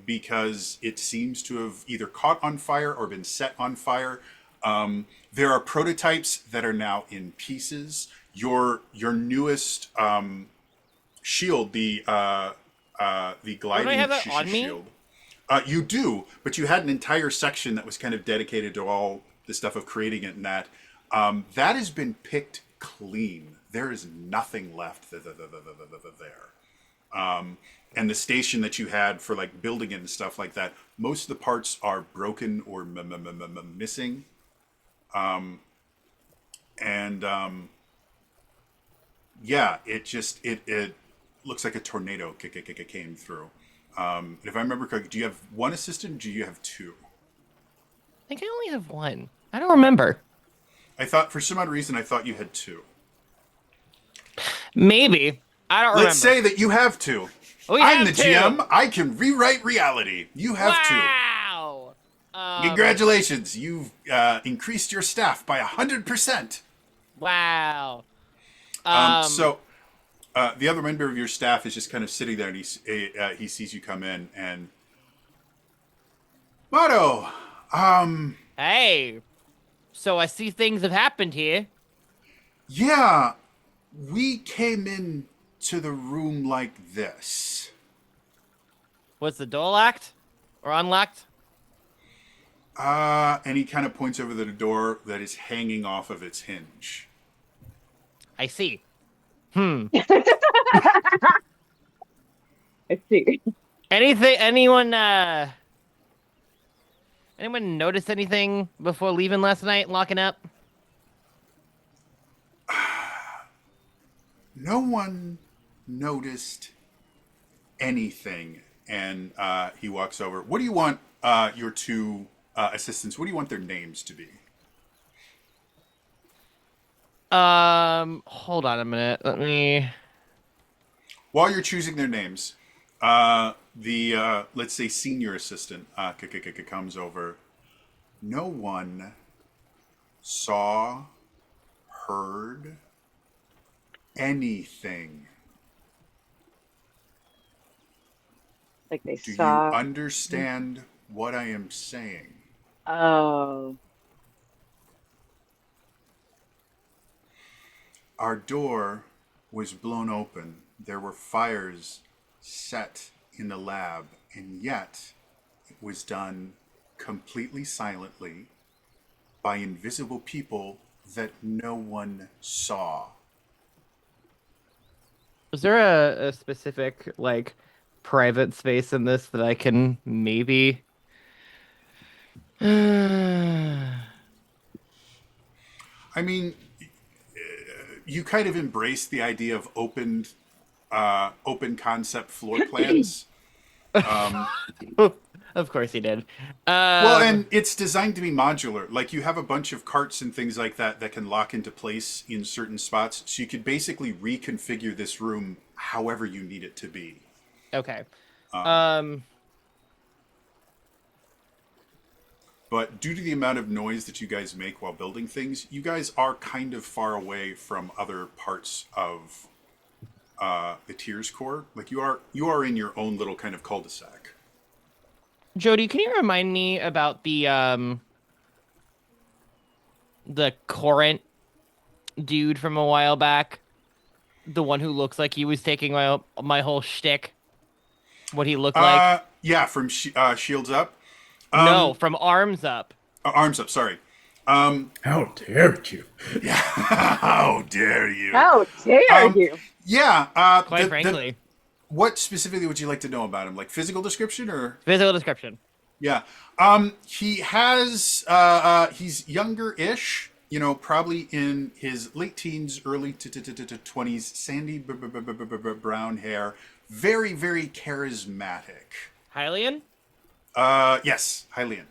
because it seems to have either caught on fire or been set on fire. There are prototypes that are now in pieces. Your newest shield, the gliding I have that on me? shield. You do, but you had an entire section that was kind of dedicated to all the stuff of creating it and that. That has been picked clean. There is nothing left there. And the station that you had for like building it and stuff like that, most of the parts are broken or missing. And yeah, it looks like a tornado came through. If I remember correctly, do you have one assistant? Or do you have two? I think I only have one. I don't remember. I thought for some odd reason I thought you had two. Maybe. I don't remember. Let's say that you have two. We I'm have the two. GM. I can rewrite reality. You have Wow. two. Congratulations. You've increased your staff by 100%. Wow. So the other member of your staff is just kind of sitting there, and he sees you come in, and Mato, Hey. So I see things have happened here. yeah, we came in to the room like this. Was the door locked or unlocked? And he kind of points over the door that is hanging off of its hinge. I see. I see. Anyone notice anything before leaving last night and locking up? No one noticed anything. And he walks over. What do you want your two assistants, what do you want their names to be? Hold on a minute. Let me. While you're choosing their names, the let's say senior assistant comes over. No one saw, heard anything. Like they Do saw. you understand what I am saying? Oh. Our door was blown open. There were fires set in the lab, and yet it was done completely silently by invisible people that no one saw. Is there a specific like private space in this that I can maybe? I mean, you kind of embrace the idea of open concept floor plans. Of course he did. Well, and it's designed to be modular. Like you have a bunch of carts and things like that that can lock into place in certain spots. So you could basically reconfigure this room however you need it to be. Okay. But due to the amount of noise that you guys make while building things, you guys are kind of far away from other parts of the Tears Core. Like you are in your own little kind of cul-de-sac. Jody, can you remind me about the Corinth dude from a while back? The one who looks like he was taking my whole shtick. What he looked like? Yeah, from Shields Up. No, from Arms Up. Arms Up, sorry. How dare you? How dare you? How dare you? Yeah. Quite frankly. What specifically would you like to know about him? Like physical description or? Physical description. Yeah. He has, he's younger-ish, you know, probably in his late teens, early 20s, sandy brown hair, very, very charismatic. Hylian? Yes, Hylian.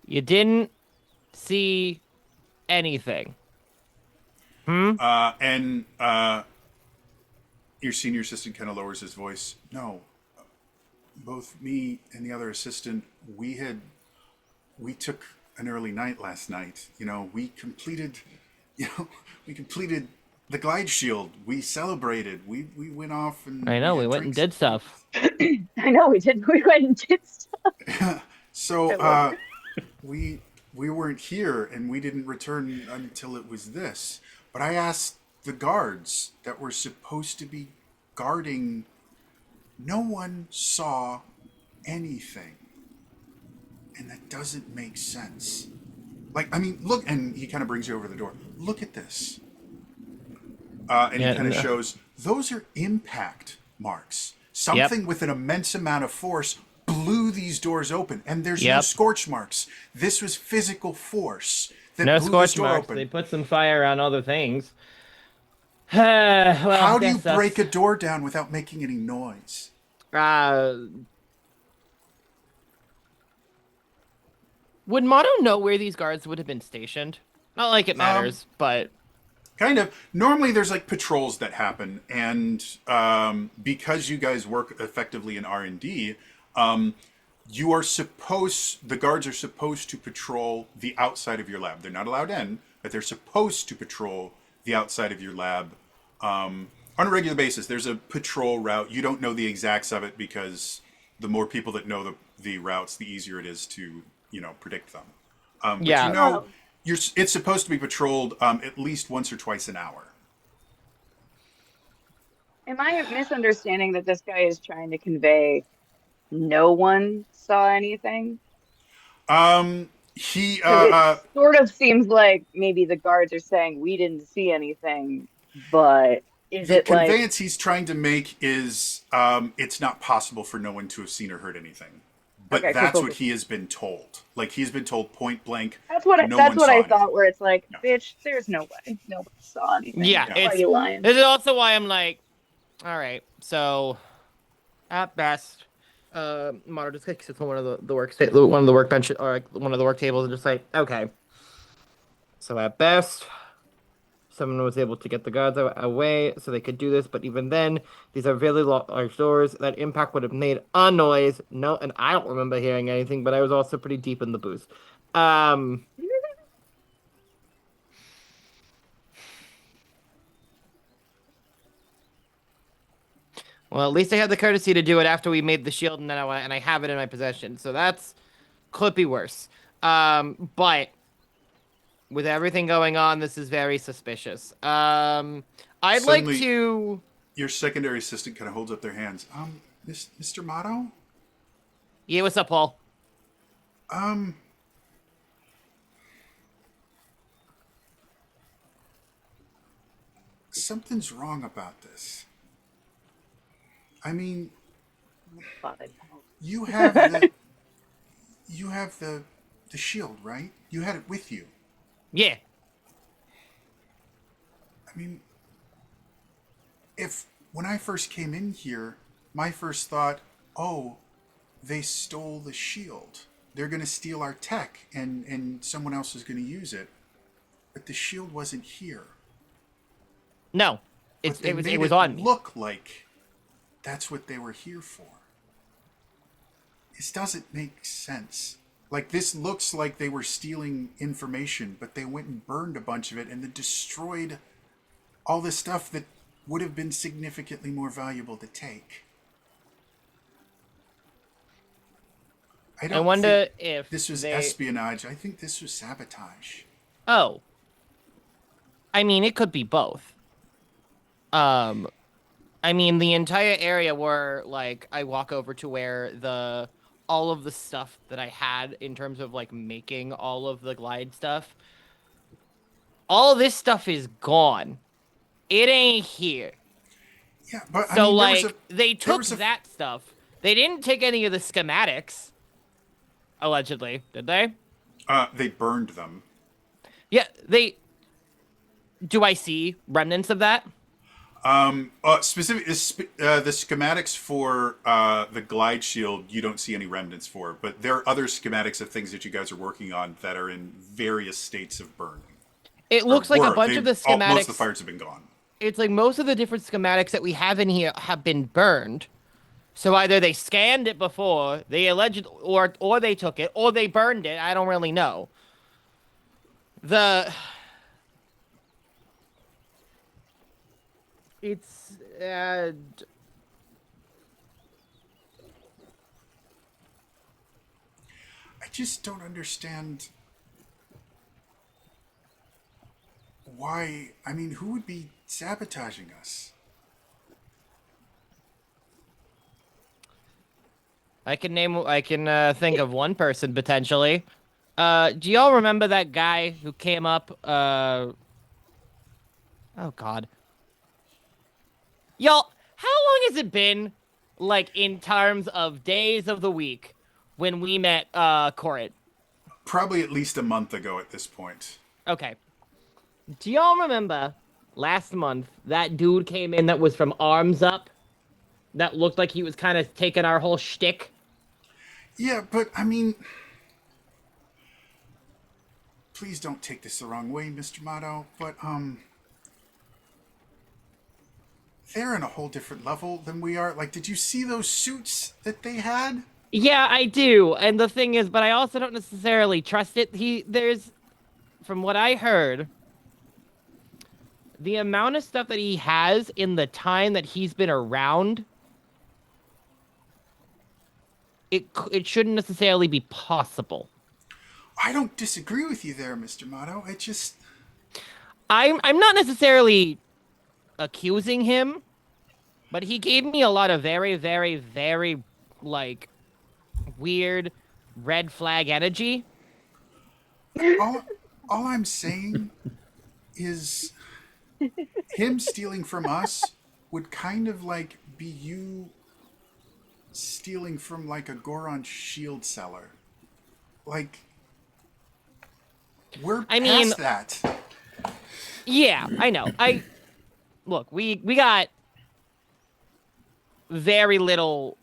You didn't see anything. And your senior assistant kind of lowers his voice. No, both me and the other assistant, we took an early night last night. You know, we completed the glide shield. We celebrated. We went off and I know, we had went and drinks. did stuff. I know we did. We went and did stuff. So we weren't here, and we didn't return until it was this. But I asked the guards that were supposed to be guarding. No one saw anything, and that doesn't make sense. Like, I mean, look, and he kind of brings you over the door. Look at this. And Yeah, he kind of no. shows those are impact marks. Something with an immense amount of force blew these doors open, and there's no Yep. scorch marks. This was physical force that No blew this scorch door marks. open. They put some fire on other things. Well, How do you that's us. break a door down without making any noise? Would Moto know where these guards would have been stationed? Not like it matters, but Kind of. Normally, there's like patrols that happen, and because you guys work effectively in R&D, you are supposed. The guards are supposed to patrol the outside of your lab. They're not allowed in, but they're supposed to patrol the outside of your lab on a regular basis. There's a patrol route. You don't know the exacts of it because the more people that know the routes, the easier it is to predict them. But Yeah. you know, it's supposed to be patrolled at least once or twice an hour. Am I misunderstanding that this guy is trying to convey no one saw anything? He 'Cause it sort of seems like maybe the guards are saying we didn't see anything, but is the it like conveyance he's trying to make is it's not possible for no one to have seen or heard anything. But Okay, cool, that's cool, what cool. he has been told. Like he's been told point blank. that's what no that's one what saw I anything. thought, where it's like, Yeah. bitch, there's no way nobody saw anything. Yeah, Why are it's- you lying? this is also why I'm like, all right, so at best, Moto just kicks it to one of the one of the workbench or like one of the work tables and just like, okay. So at best, someone was able to get the guards away so they could do this, but even then, these are really large doors. That impact would have made a noise. No, and I don't remember hearing anything, but I was also pretty deep in the booth. Well, at least I had the courtesy to do it after we made the shield, and then I have it in my possession. So that's could be worse. But with everything going on, this is very suspicious. I'd like Suddenly- to. Your secondary assistant kind of holds up their hands. Mr. Motto? Yeah, what's up, Paul? Something's wrong about this. I mean, Fine. you have the the shield, right? You had it with you. Yeah. I mean, when I first came in here, my first thought, oh, they stole the shield. They're going to steal our tech, and someone else is going to use it. But the shield wasn't here. No. But they It made was on me. look like that's what they were here for. This doesn't make sense. Like, this looks like they were stealing information, but they went and burned a bunch of it and then destroyed all the stuff that would have been significantly more valuable to take. I wonder think if this was they... espionage. I think this was sabotage. Oh. I mean, it could be both. I mean, the entire area where, like, I walk over to where all of the stuff that I had in terms of, like, making all of the glide stuff, all this stuff is gone. It ain't here. Yeah, but So, I mean, like, they there took was a- that stuff. They didn't take any of the schematics, allegedly, did they? They burned them. Yeah, Do I see remnants of that? Specific the schematics for the glide shield, you don't see any remnants for, but there are other schematics of things that you guys are working on that are in various states of burning. It looks like a bunch of the schematics. Most of the fires have been gone. It's like most of the different schematics that we have in here have been burned. So either they scanned it before, they alleged, or they took it, or they burned it. I don't really know. It's I just don't understand why. I mean, who would be sabotaging us? I can think of one person potentially. Do y'all remember that guy who came up? Oh God. Y'all, how long has it been like in terms of days of the week when we met Corit? Probably at least a month ago at this point. Okay. Do y'all remember last month that dude came in that was from Arms Up? That looked like he was kind of taking our whole shtick? Yeah, but I mean, please don't take this the wrong way, Mr. Motto, but they're in a whole different level than we are. Like, did you see those suits that they had? Yeah, I do. And the thing is, but I also don't necessarily trust it. There's, from what I heard, the amount of stuff that he has in the time that he's been around, it shouldn't necessarily be possible. I don't disagree with you there, Mr. Motto. I'm not necessarily accusing him, but he gave me a lot of very, very, very, like, weird red flag energy. All I'm saying is him stealing from us would kind of like be you stealing from like a Goron shield seller. Like, we're past that. Yeah, I know. Look, we got very little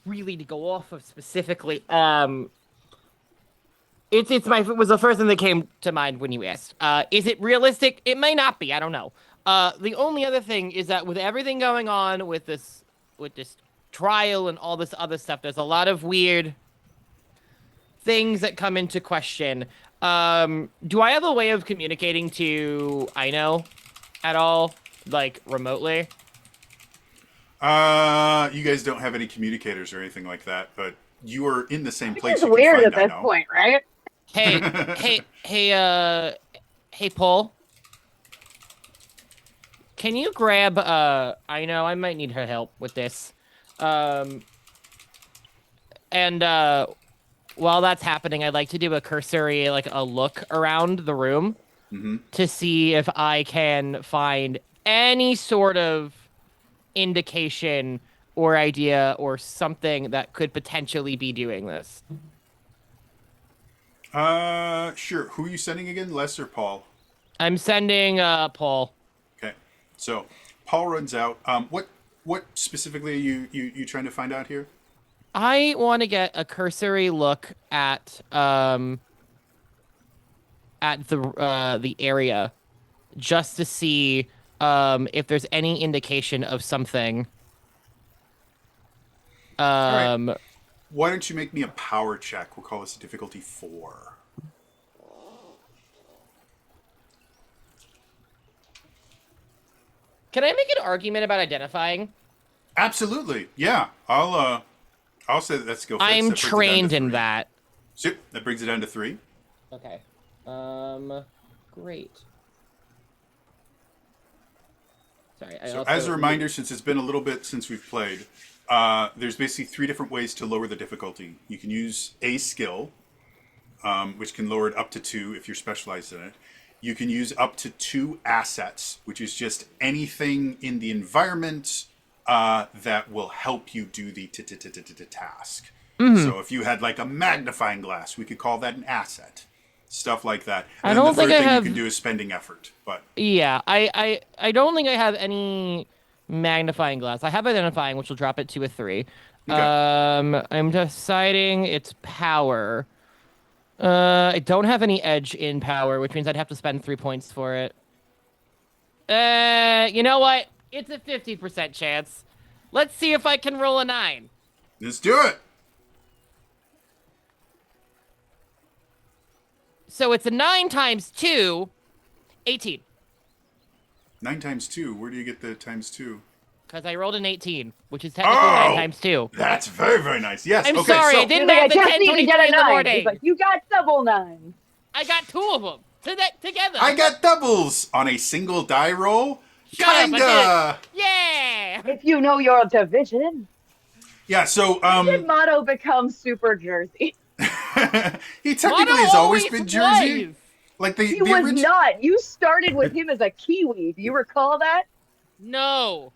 really to go off of specifically. It was the first thing that came to mind when you asked. Is it realistic? It may not be. I don't know. The only other thing is that with everything going on with this trial and all this other stuff, there's a lot of weird things that come into question. Do I have a way of communicating to Ino at all, like remotely? You guys don't have any communicators or anything like that, but you are in the same place. It's You can weird find at this Ino. point, right? Hey, Paul. Can you grab, I know I might need her help with this. While that's happening, I'd like to do a cursory, like a look around the room to see if I can find any sort of indication or idea or something that could potentially be doing this. Sure. Who are you sending again, Les or Paul? I'm sending, Paul. Okay. So Paul runs out. What specifically are you trying to find out here? I want to get a cursory look at the area, just to see if there's any indication of something. right. Why don't you make me a power check? We'll call this a difficulty 4. Can I make an argument about identifying? Absolutely. Yeah. I'll say that skill fits. I'm That brings it down to trained in 3. that. So, that brings it down to 3. Okay. Great. Sorry. As a reminder, since it's been a little bit since we've played, there's basically 3 different ways to lower the difficulty. You can use a skill, which can lower it up to 2 if you're specialized in it. You can use up to 2 assets, which is just anything in the environment that will help you do the task. So if you had like a magnifying glass, we could call that an asset. Stuff like that. And I then don't the think third I thing have- you can do is spending effort. But Yeah, I don't think I have any magnifying glass. I have identifying, which will drop it to a 3. Okay. I'm deciding it's power. I don't have any edge in power, which means I'd have to spend 3 points for it. You know what? It's a 50% chance. Let's see if I can roll a 9. let's do it. So it's a 9 times 2, 18. 9 times 2. Where do you get the times 2? Because I rolled an 18, which is technically 9 times 2. That's very, very nice. Yes. I'm okay, sorry, so, I didn't He's like, have I the just need to get 10:23 a in the 9. morning. He's like, you got double 9. I got 2 of them together. I got doubles on a single die roll. Shut up, I Kinda. Yeah. If you know your division. Yeah. So Did Motto become Super Jersey? he technically Mono has always always been Jersey. was. Like the He was original. not. You started with him as a Kiwi. Do you recall that? No,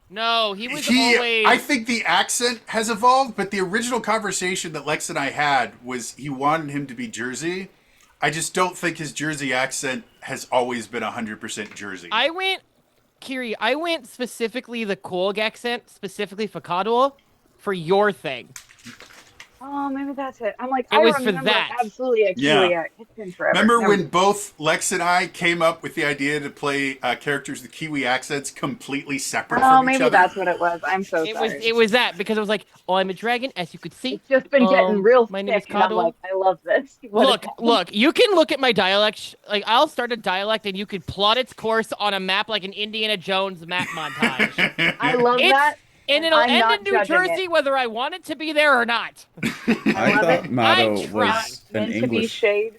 he was He, always. I think the accent has evolved, but the original conversation that Lex and I had was he wanted him to be Jersey. I just don't think his Jersey accent has always been 100% Jersey. Kiri, I went specifically the Korg accent, specifically for Cador, for your thing. Oh, maybe that's it. I'm like, It I was for remember that. absolutely a Yeah. Kiwi. It's been forever. Remember Never when mind. both Lex and I came up with the idea to play characters with Kiwi accents completely separate Oh, from each maybe other? that's what it was. I'm so It sorry. was that because it was like, oh, I'm a dragon, as you could see. It's just been getting real My name is thick, and I'm Cador. like, I love this. What is happening? Look, you can look at my dialect. Like, I'll start a dialect and you could plot its course on a map like an Indiana Jones map montage. I love that. And it'll I'm end not in New judging Jersey it. whether I want it to be there or not. I love thought it. Motto I tried. was an Meant to be English. shade.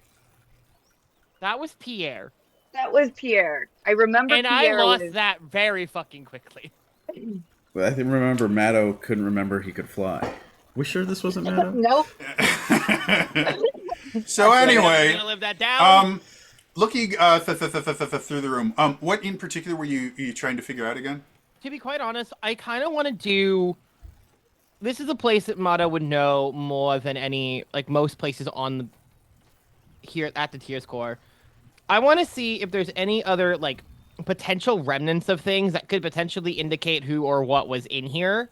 That was Pierre. That was Pierre. I remember And Pierre I lost was... that very fucking quickly. But I think remember Matto couldn't remember he could fly. We sure this wasn't Matto? Nope. So I'm anyway, gonna live that down. looking through the room, what in particular were you trying to figure out again? To be quite honest, I kind of want to do. This is a place that Mata would know more than any, like most places on the here at the Tears Core. I want to see if there's any other like potential remnants of things that could potentially indicate who or what was in here.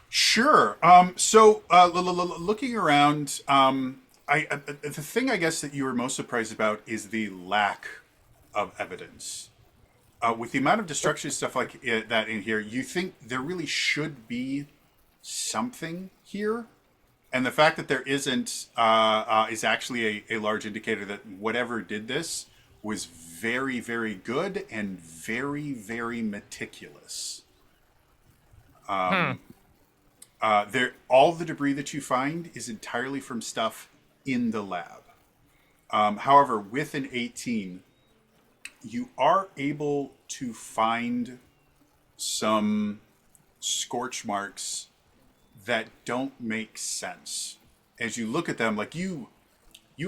Sure. So looking around, the thing I guess that you were most surprised about is the lack of evidence. With the amount of destruction stuff like that in here, you think there really should be something here, and the fact that there isn't is actually a large indicator that whatever did this was very, very good and very, very meticulous. All the debris that you find is entirely from stuff in the lab. However, with an 18, you are able to find some scorch marks that don't make sense. As you look at them, like you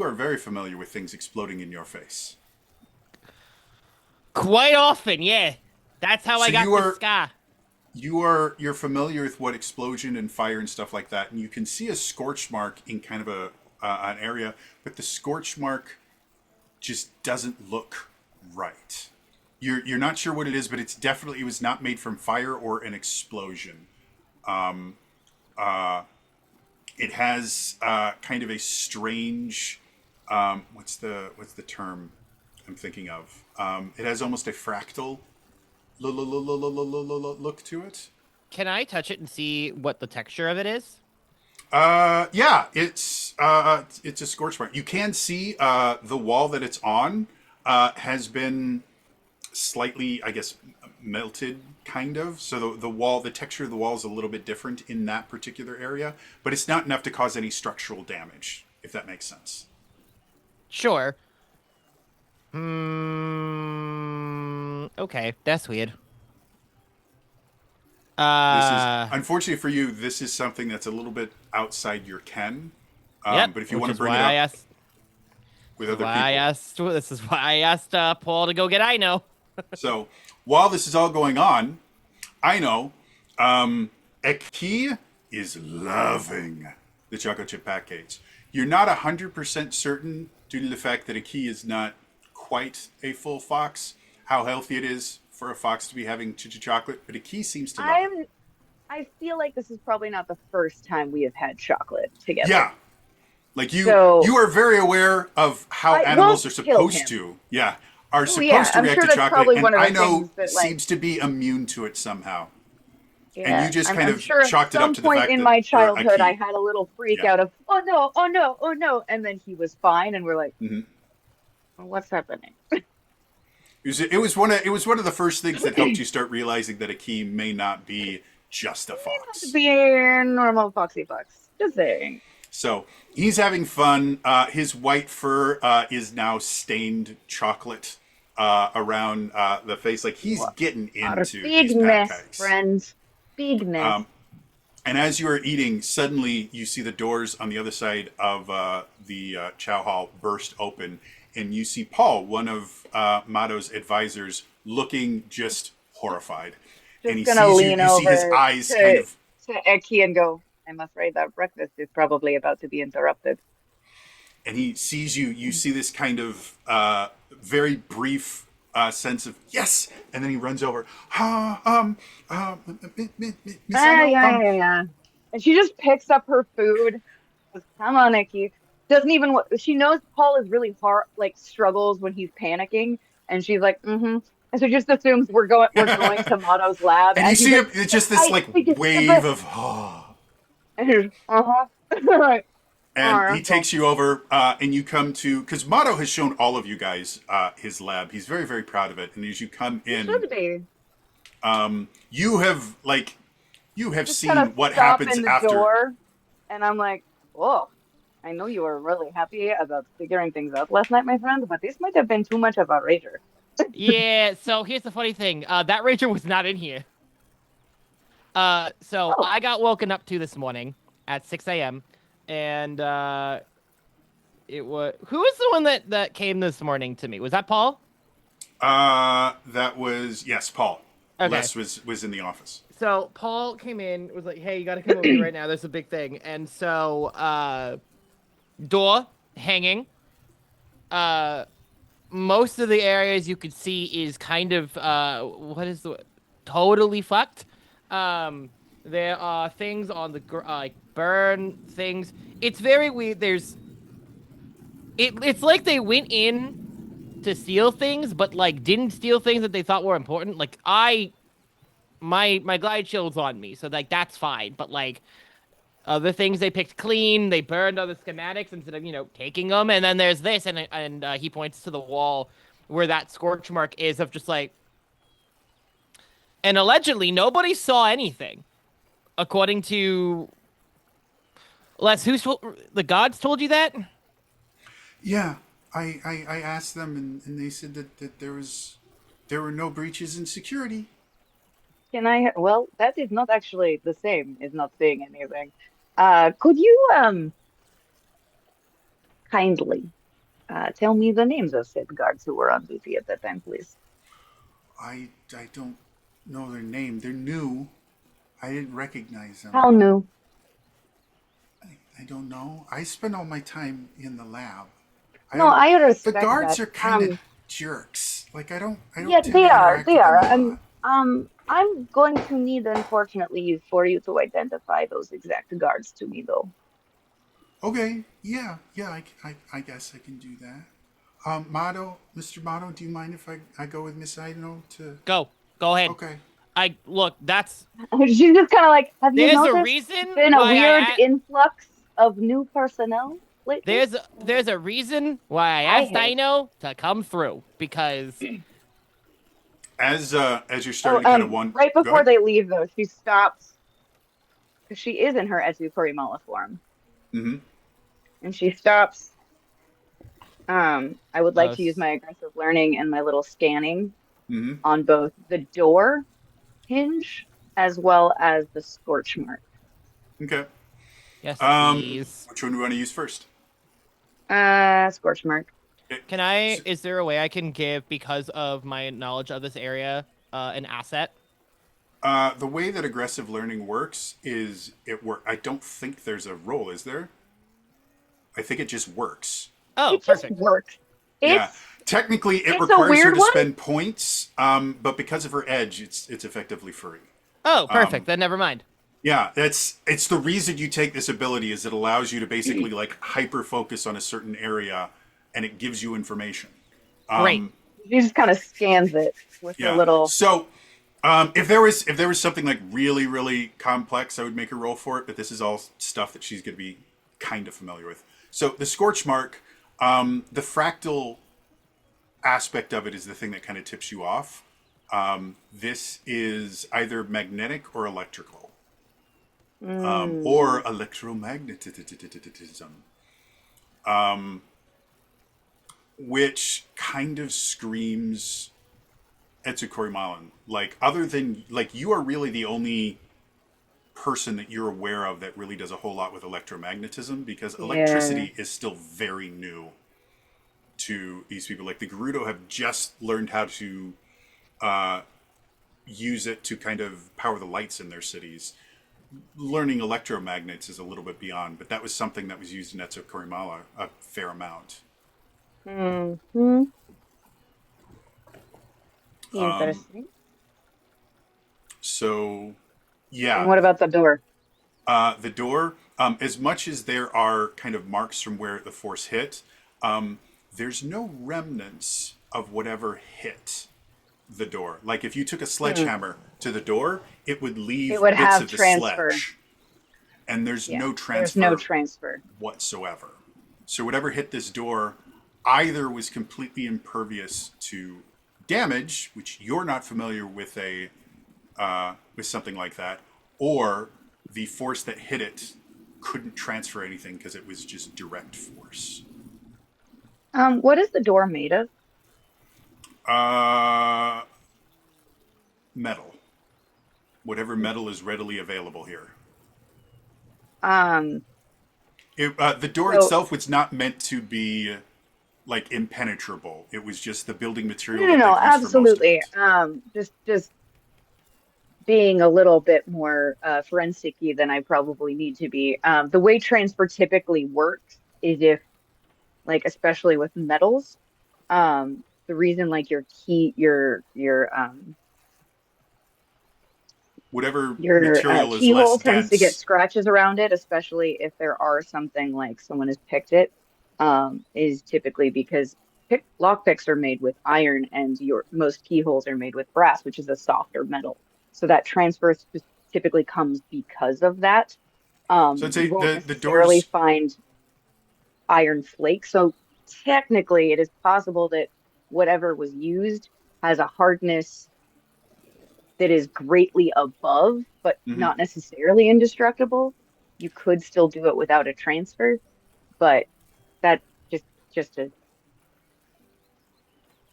are very familiar with things exploding in your face. Quite often, yeah. That's how I So got you this are- scar. You're familiar with what explosion and fire and stuff like that, and you can see a scorch mark in kind of an area, but the scorch mark just doesn't look right. You're not sure what it is, but it was not made from fire or an explosion. It has kind of a strange what's the term I'm thinking of? It has almost a fractal look to it. Can I touch it and see what the texture of it is? Yeah, it's a scorch mark. You can see the wall that it's on has been slightly, I guess, melted, kind of. So the texture of the wall is a little bit different in that particular area, but it's not enough to cause any structural damage, if that makes sense. Sure. Okay, that's weird. This is, unfortunately for you, this is something that's a little bit outside your ken. Yep, But if you which want to is bring it why I up asked- with other why people. I asked. This is why I asked Paul to go get I know. So while this is all going on, I know Eki is loving the chocolate chip pancakes. You're not 100% certain, due to the fact that Eki is not quite a full fox, how healthy it is for a fox to be having chocolate, but Eki seems to love it. I feel like this is probably not the first time we have had chocolate together. Yeah. Like you are very aware of how I animals are won't kill supposed him. to. Yeah. Are supposed yeah, to I'm react sure to that's chocolate, probably and one of the I know things that, like- seems to be immune to it somehow. Yeah, And you just I'm kind of sure chalked it at up some to the point fact in that my you're a childhood, I key. had a little freak Yeah. out of, oh no, oh no, oh no, and then he was fine, and we're like, Mhm. well, what's happening? It was one of the first things that helped you start realizing that a key may not be just a fox. Be a normal foxy fox. Just saying. So he's having fun. His white fur is now stained chocolate around the face. Like he's getting Our into big these mess, pancakes. friends. Big mess. And as you are eating, suddenly you see the doors on the other side of the chow hall burst open, and you see Paul, one of Mato's advisors, looking just horrified. Just And he gonna sees you, lean you see his over eyes to kind of, to Eki and go, I'm afraid that breakfast is probably about to be interrupted. and he sees you, you see this kind of very brief sense of yes, and then he runs over. Miss Ah, Ino, yeah, yeah, yeah. And she just picks up her food. Goes, come on, Eki. Doesn't even she knows Paul is really hard, like struggles when he's panicking, and she's like, mm-hmm. And so just assumes we're going to Motto's lab, and you and he's see like, it, it's just this I like think it's the wave best. of And he's, uh-huh. Right. All and he right, well, takes you over, and you come to because Motto has shown all of you guys his lab. He's very very proud of it, and as you come you in, should be. you have Just kind of seen what stop happens in the after. door, and I'm like, whoa. I know you were really happy about figuring things out last night, my friend, but this might have been too much of a rager. Yeah, so here's the funny thing. That ranger was not in here. So Oh, I got woken up to this morning at 6 a.m. and it was who was the one that came this morning to me? Was that Paul? That was yes, Paul. Okay. Les was in the office. So Paul came in, was like, "Hey, you got to come over here right now. There's a big thing." And so door hanging. Uh Most of the areas you could see is kind of what is the totally fucked. There are things on the like burn things. It's very weird. It's like they went in to steal things, but like didn't steal things that they thought were important. Like my glide shield's on me, so like that's fine. But like other things they picked clean, they burned other schematics instead of taking them. And then there's this, and he points to the wall where that scorch mark is of just like, and allegedly nobody saw anything, according to Les. The gods told you that? Yeah, I asked them, and they said that there were no breaches in security. can I? Well, that is not actually the same as not saying anything. Could you kindly tell me the names of said guards who were on duty at that time, please? I don't know their name. They're new. I didn't recognize them. How new? I don't know. I spend all my time in the lab. I No, don't. I The respect guards that. are kind of jerks. Like I Yeah, don't tend they to are. interact They with them are. a lot. I'm going to need, unfortunately, for you to identify those exact guards to me, though. Okay, yeah, yeah. I guess I can do that. Motto, Mr. Motto, do you mind if I go with Miss Aino to? Go ahead. Okay. I look. She's just kind of like, have you There's a noticed it's reason been a why weird influx of new personnel lately? there's a reason why I I asked have. Dino to come through because As you're Oh, starting to kind of one, right go before ahead. they leave, though, she stops because she is in her Etu Korimala form, Mm-hmm. and she stops. I would like to use s- my aggressive learning and my little scanning Mm-hmm. on both the door hinge as well as the scorch mark. Okay. yes, please. Which one do we want to use first? Scorch mark. Okay. Can I? So, Is there a way I can give because of my knowledge of this area an asset? the way that aggressive learning works is it work. I don't think there's a roll, is there? I think it just works. Oh, It just perfect. works. Yeah. It's Technically, it it's a requires her weird to one. spend points, but because of her edge, it's effectively free. Oh, perfect. Then never mind. Yeah, it's the reason you take this ability is it allows you to basically like hyper focus on a certain area, and it gives you information. Great. She just kind of scans it with her Yeah. little. So, if there was something like really really complex, I would make her roll for it. But this is all stuff that she's going to be kind of familiar with. So the scorch mark, the fractal aspect of it is the thing that kind of tips you off. This is either magnetic or electrical, or electromagnetism, which kind of screams Etsukori Malin. Like, other than, like, you are really the only person that you're aware of that really does a whole lot with electromagnetism because Yeah. electricity is still very new to these people. Like, the Gerudo have just learned how to use it to kind of power the lights in their cities. Learning electromagnets is a little bit beyond, but that was something that was used in Netzo Korimala a fair amount. Hmm. Interesting. So, And yeah, what about the door? the door, as much as there are kind of marks from where the force hit, there's no remnants of whatever hit the door. Like if you took a Hmm. sledgehammer to the door, it would It leave would bits have of the transfer. sledge, and there's Yeah, no there's no transfer transfer. whatsoever. So whatever hit this door either was completely impervious to damage, which you're not familiar with something like that, or the force that hit it couldn't transfer anything because it was just direct force. What is the door made of? Uh, Metal. Whatever metal is readily available here. Um, The door so itself was not meant to be like impenetrable. It was just the building material no, that no, they've used for most of absolutely. it. Just being a little bit more forensic-y than I probably need to be. The way transfer typically works is if, like, especially with metals, the reason like Whatever your material is less keyhole tends to get dense. scratches around it, especially if there are something like someone has picked it, is typically because lockpicks are made with iron and your most keyholes are made with brass, which is a softer metal. So that transfer typically comes because of that. So I'd You say won't the necessarily doors. find iron flakes. So technically, it is possible that whatever was used has a hardness that is greatly above, but Mhm. not necessarily indestructible. You could still do it without a transfer, but that just just a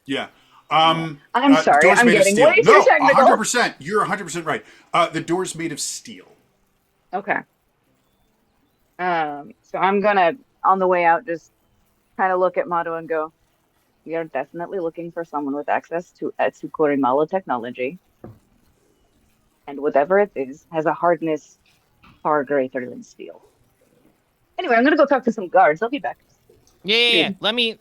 Yeah. yeah. I'm The sorry, door's I'm made of getting steel. way too No, technical. 100%. You're 100% right. The door's made of steel. Okay. So I'm gonna on the way out just kind of look at Mado and go, we are definitely looking for someone with access to Etsukorimala technology, and whatever it is has a hardness far greater than steel. Anyway, I'm gonna go talk to some guards. I'll be back. Yeah. Dude, Let me.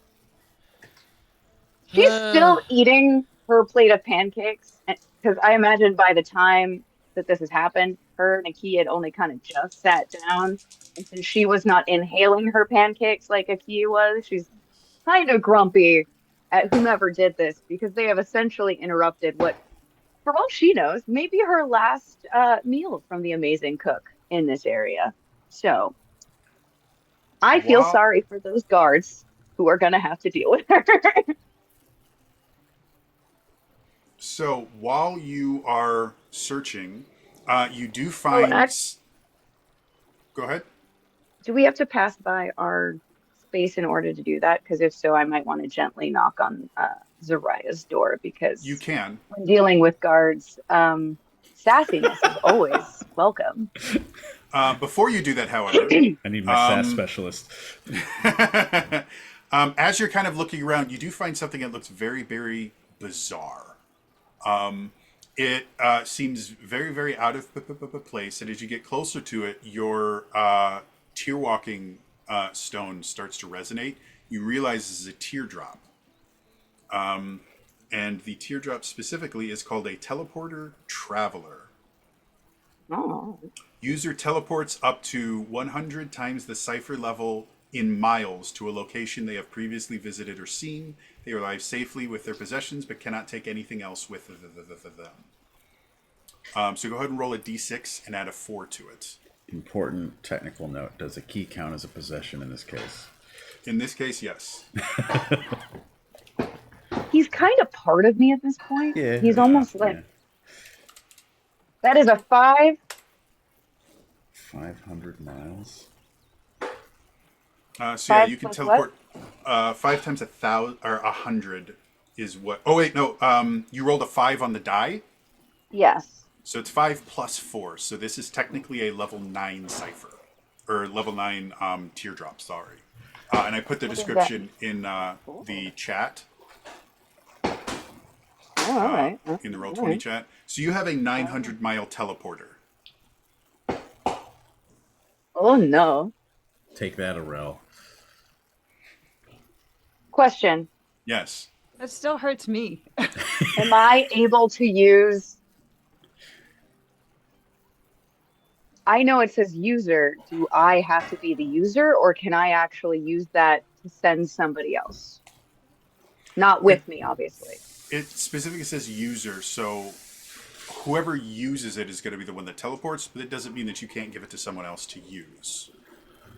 she's still eating her plate of pancakes because I imagine by the time that this has happened, her and Aki had only kind of just sat down. And since she was not inhaling her pancakes like Aki was, she's kind of grumpy at whomever did this because they have essentially interrupted what, for all she knows, may be her last meal from the amazing cook in this area. So I feel While sorry for those guards who are going to have to deal with her. while you are searching, you do Oh, find. Go ahead. do we have to pass by our space in order to do that? Because if so, I might want to gently knock on Zariah's door You because can. when dealing with guards, sassiness is always welcome. Before you do that, however, I need my SAS specialist. as you're kind of looking around, you do find something that looks very, very bizarre. It seems very, very out of place, and as you get closer to it, your tear walking stone starts to resonate. You realize this is a teardrop, and the teardrop specifically is called a teleporter traveler. Oh, User teleports up to 100 times the cipher level in miles to a location they have previously visited or seen. They arrive safely with their possessions but cannot take anything else with them. So go ahead and roll a d6 and add a 4 to it. Important technical note: does a key count as a possession in this case? In this case, yes. he's kind of part of me at this point. Yeah, He's almost like yeah. that is a 5. 500 miles. So yeah, 5 you can plus what? teleport 5 times 1,000 or 100 is what. Oh wait, no. You rolled a 5 on the die, Yes. so it's 5 plus 4. So this is technically a level 9 cipher or level 9 teardrop. Sorry, and I put the What does that description in Cool. the chat. All all right. in the Roll All 20 right. chat. So you have a 900-mile teleporter. Oh no. Take that, Arel. Question. Yes. That still hurts me. Am I able to use? I know it says user. Do I have to be the user, or can I actually use that to send somebody else? Not with me, obviously. It specifically says user, so whoever uses it is going to be the one that teleports, but it doesn't mean that you can't give it to someone else to use.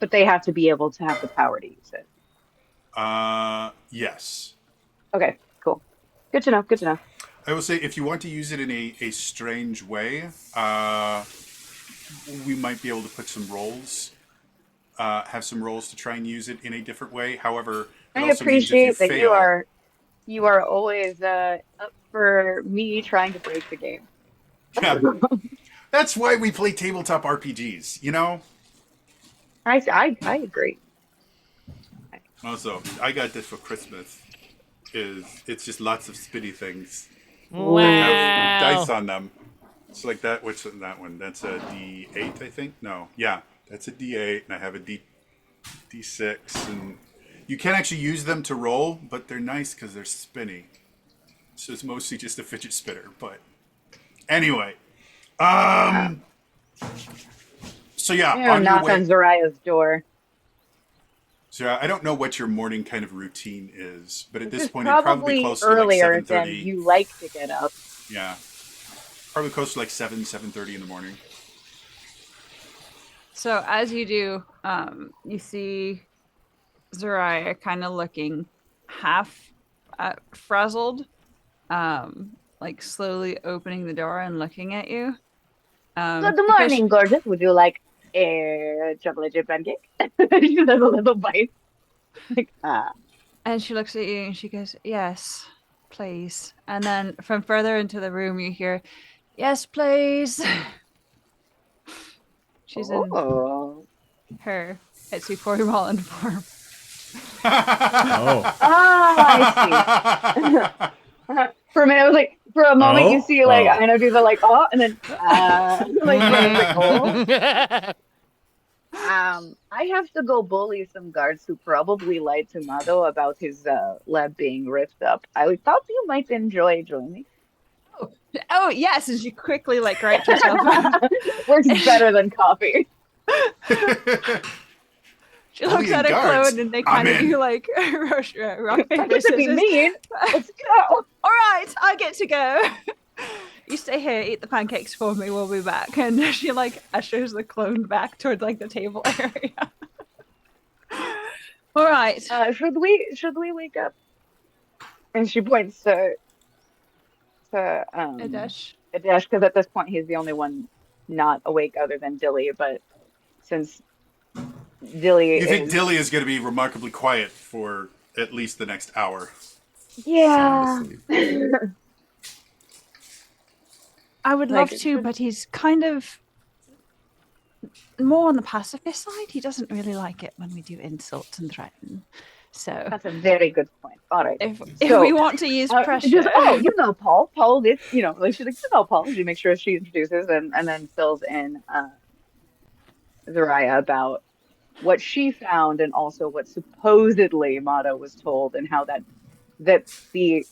But they have to be able to have the power to use it. Yes. Okay, cool. Good to know. Good to know. I will say, if you want to use it in a strange way, we might be able to put some rolls, have some rolls to try and use it in a different way. However, it I also means if you appreciate that fail, you are always up for me trying to break the game. yeah, that's why we play tabletop RPGs, you know? I agree. Also, I got this for Christmas. It's just lots of spitty things. Wow. Have dice on them. It's like that. What's in that one? That's a D8, I think. No, yeah, that's a D8, and I have a D6, and you can actually use them to roll, but they're nice because they're spinny. So it's mostly just a fidget spinner. But anyway, so yeah, I'm gonna on your knock way. on Zariah's door. So I don't know what your morning kind of routine is, but at This this is point, it'd probably be probably close to like earlier than 7:30. you like to get up. Yeah, probably close to like 7:30 in the morning. So as you do, you see Zariah kind of looking half frazzled, like slowly opening the door and looking at you. Good because morning, gorgeous. Would you like a chocolate chip pancake? She does a little bite. Like, And she looks at you and she goes, "Yes, please." And then from further into the room, you hear, "Yes, please." She's in oh. her Etsy Roland form. Oh. Ah, I see. For a minute, I was like, for a moment, you Oh? see, like, Oh. I know people like, oh, and then, like, oh. I have to go bully some guards who probably lied to Mado about his lab being ripped up. I thought you might enjoy joining. Oh yes, and she quickly like griped herself out. Works better than coffee. She looks Bullying at her guards? clone and they I'm kind of in. do like rock I paper get to be scissors. mean. Let's go. All right, I get to go. You stay here, eat the pancakes for me. We'll be back. And she like ushers the clone back towards like the table area. All right. Should we wake up? And she points to Adesh. Adesh, because at this point he's the only one not awake other than Dilly. But since Dilly You think is, Dilly is going to be remarkably quiet for at least the next hour? yeah, Sound asleep. I would Like, love to, but he's kind of more on the pacifist side. He doesn't really like it when we do insult and threaten. So that's a very good point. All right. if So, we want to use pressure, just, oh, you know Paul. Paul, this, like she's like, you know Paul. She makes sure she introduces and then fills in Zariah about what she found and also what supposedly Mado was told and how that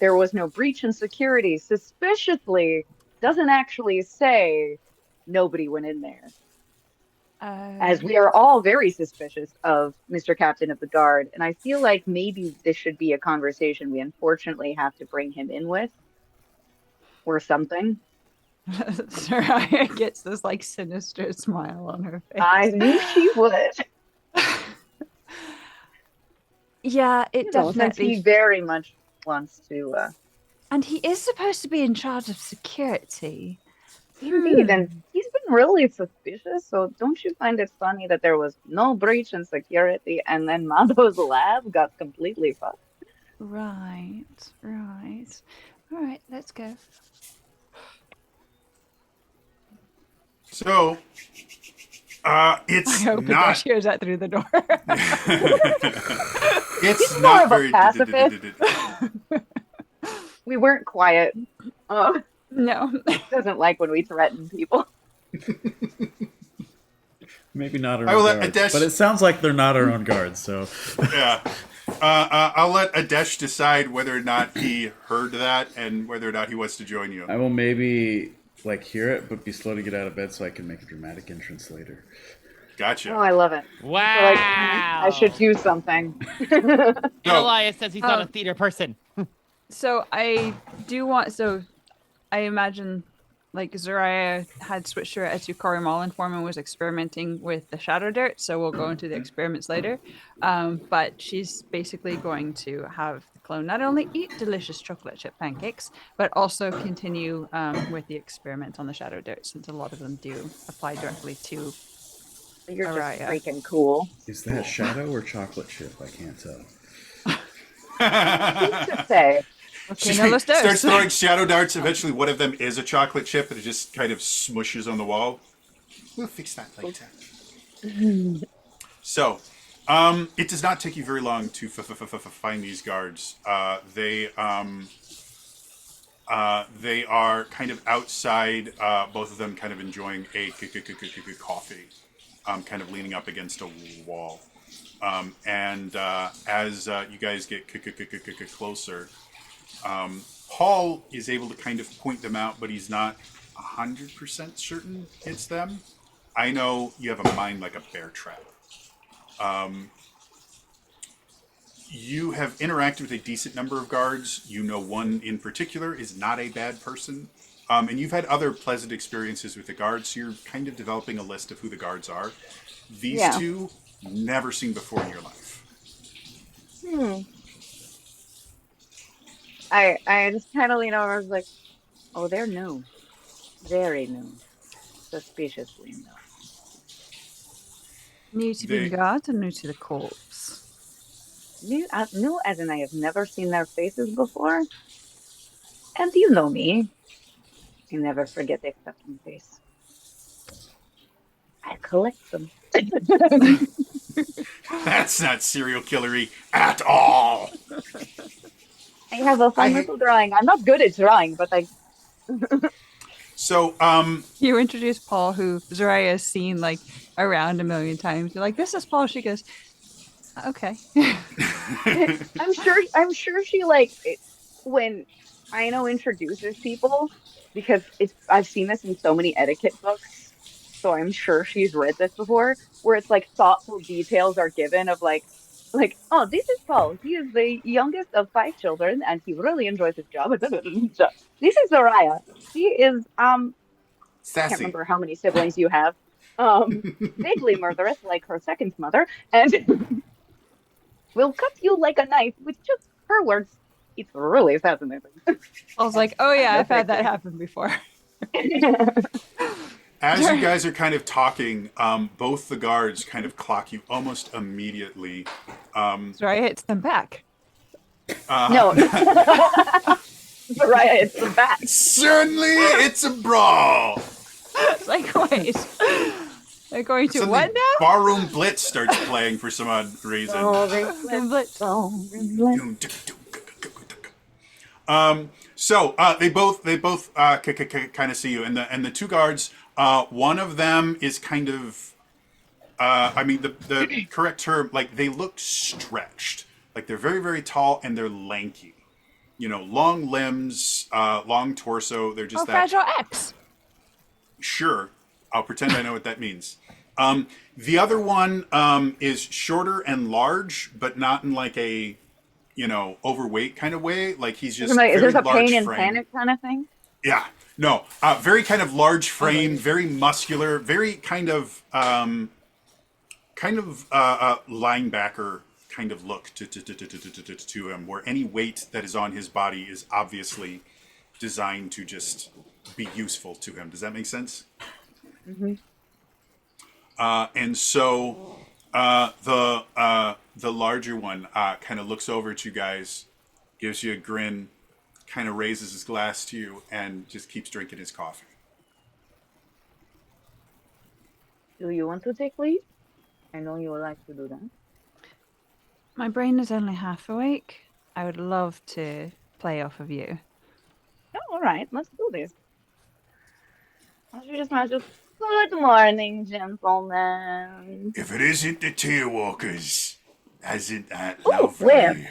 there was no breach in security suspiciously doesn't actually say nobody went in there. As we are all very suspicious of Mr. Captain of the Guard, and I feel like maybe this should be a conversation we unfortunately have to bring him in with, or something. Soraya gets this like sinister smile on her face. I knew she would. Yeah, it Since definitely. he very much wants to. And he is supposed to be in charge of security. Indeed, and he's been really suspicious. So don't you find it funny that there was no breach in security, and then Mado's lab got completely fucked? Right. All right, let's go. So, it's I hope not. Adesh hears that through the door. It's He's more not of a very. pacifist. We weren't quiet Oh, No. doesn't like when we threaten people. Maybe not our I will own let guards, Adesh- but it sounds like they're not our own guards. So Yeah. I'll let Adesh decide whether or not he heard that and whether or not he wants to join you. I will maybe like hear it, but be slow to get out of bed so I can make a dramatic entrance later. Gotcha. Oh, I love it. I feel like I should do something. And So- Elias says he's not a Um, theater person. So I do want. So I imagine like Zariah had switched her to Korimalan form and was experimenting with the shadow dirt. So we'll go into the experiments later. But she's basically going to have the clone not only eat delicious chocolate chip pancakes, but also continue with the experiment on the shadow dirt, since a lot of them do apply directly to. You're just Araya. freaking cool. Is that shadow or chocolate chip? I can't tell. Who's to say? Okay, now let's Starts dose. throwing shadow darts. Eventually, one of them is a chocolate chip, and it just kind of smushes on the wall. We'll fix that later. So, it does not take you very long to find these guards. They are kind of outside. Both of them kind of enjoying a coffee, kind of leaning up against a wall. And as you guys get closer, Paul is able to kind of point them out, but he's not 100% certain it's them. I know you have a mind like a bear trap. You have interacted with a decent number of guards. You know one in particular is not a bad person. And you've had other pleasant experiences with the guards, so you're kind of developing a list of who the guards are. These Yeah. two, never seen before in your life. I just kind of lean over. I was like, oh, they're new, very new, suspiciously new. New to They- being guards and new to the corpse. New as in I have never seen their faces before. And you know me, I never forget the accepting face. I collect them. That's not serial killery at all. I have a fun I- little drawing. I'm not good at drawing, but I So, You introduce Paul, who Zariah has seen like around a million times. You're like, this is Paul. She goes, okay. I'm sure she like when Aino introduces people because I've seen this in so many etiquette books, so I'm sure she's read this before, where it's like thoughtful details are given of like oh, this is Paul. He is the youngest of 5 children and he really enjoys his job. This is Zariah. She is I can't sassy. remember how many siblings you have. Vaguely murderous like her second mother and will cut you like a knife with just her words. It's really fascinating. I was like, oh yeah, I've had that That's happen before. As you guys are kind of talking, both the guards kind of clock you almost immediately. Zariah hits them back. No. Mariah, it's the bat. Certainly, it's a brawl. It's like, wait. They're going to Suddenly, what now? Barroom Blitz starts playing for some odd reason. So they both kind of see you, and the two guards. One of them is kind of, I mean, the correct term, like they look stretched, like they're very very tall and they're lanky. You know, long limbs, long torso. They're just Oh, that. Fragile X. Sure, I'll pretend I know what that means. The other one is shorter and large, but not in like a, you know, overweight kind of way. Like he's just Is very this a large pain and frame. panic kind of thing? Yeah, no, very kind of large frame, very muscular, very kind of linebacker kind of look to him, where any weight that is on his body is obviously designed to just be useful to him. Does that make sense? Mm-hmm. And so the larger one kind of looks over at you guys, gives you a grin, kind of raises his glass to you, and just keeps drinking his coffee. Do you want to take lead? I know you would like to do that. My brain is only half awake. I would love to play off of you. Oh, all right, let's do this. Just good morning, gentlemen. If it isn't the Tearwalkers, isn't that Oh, where? lovely?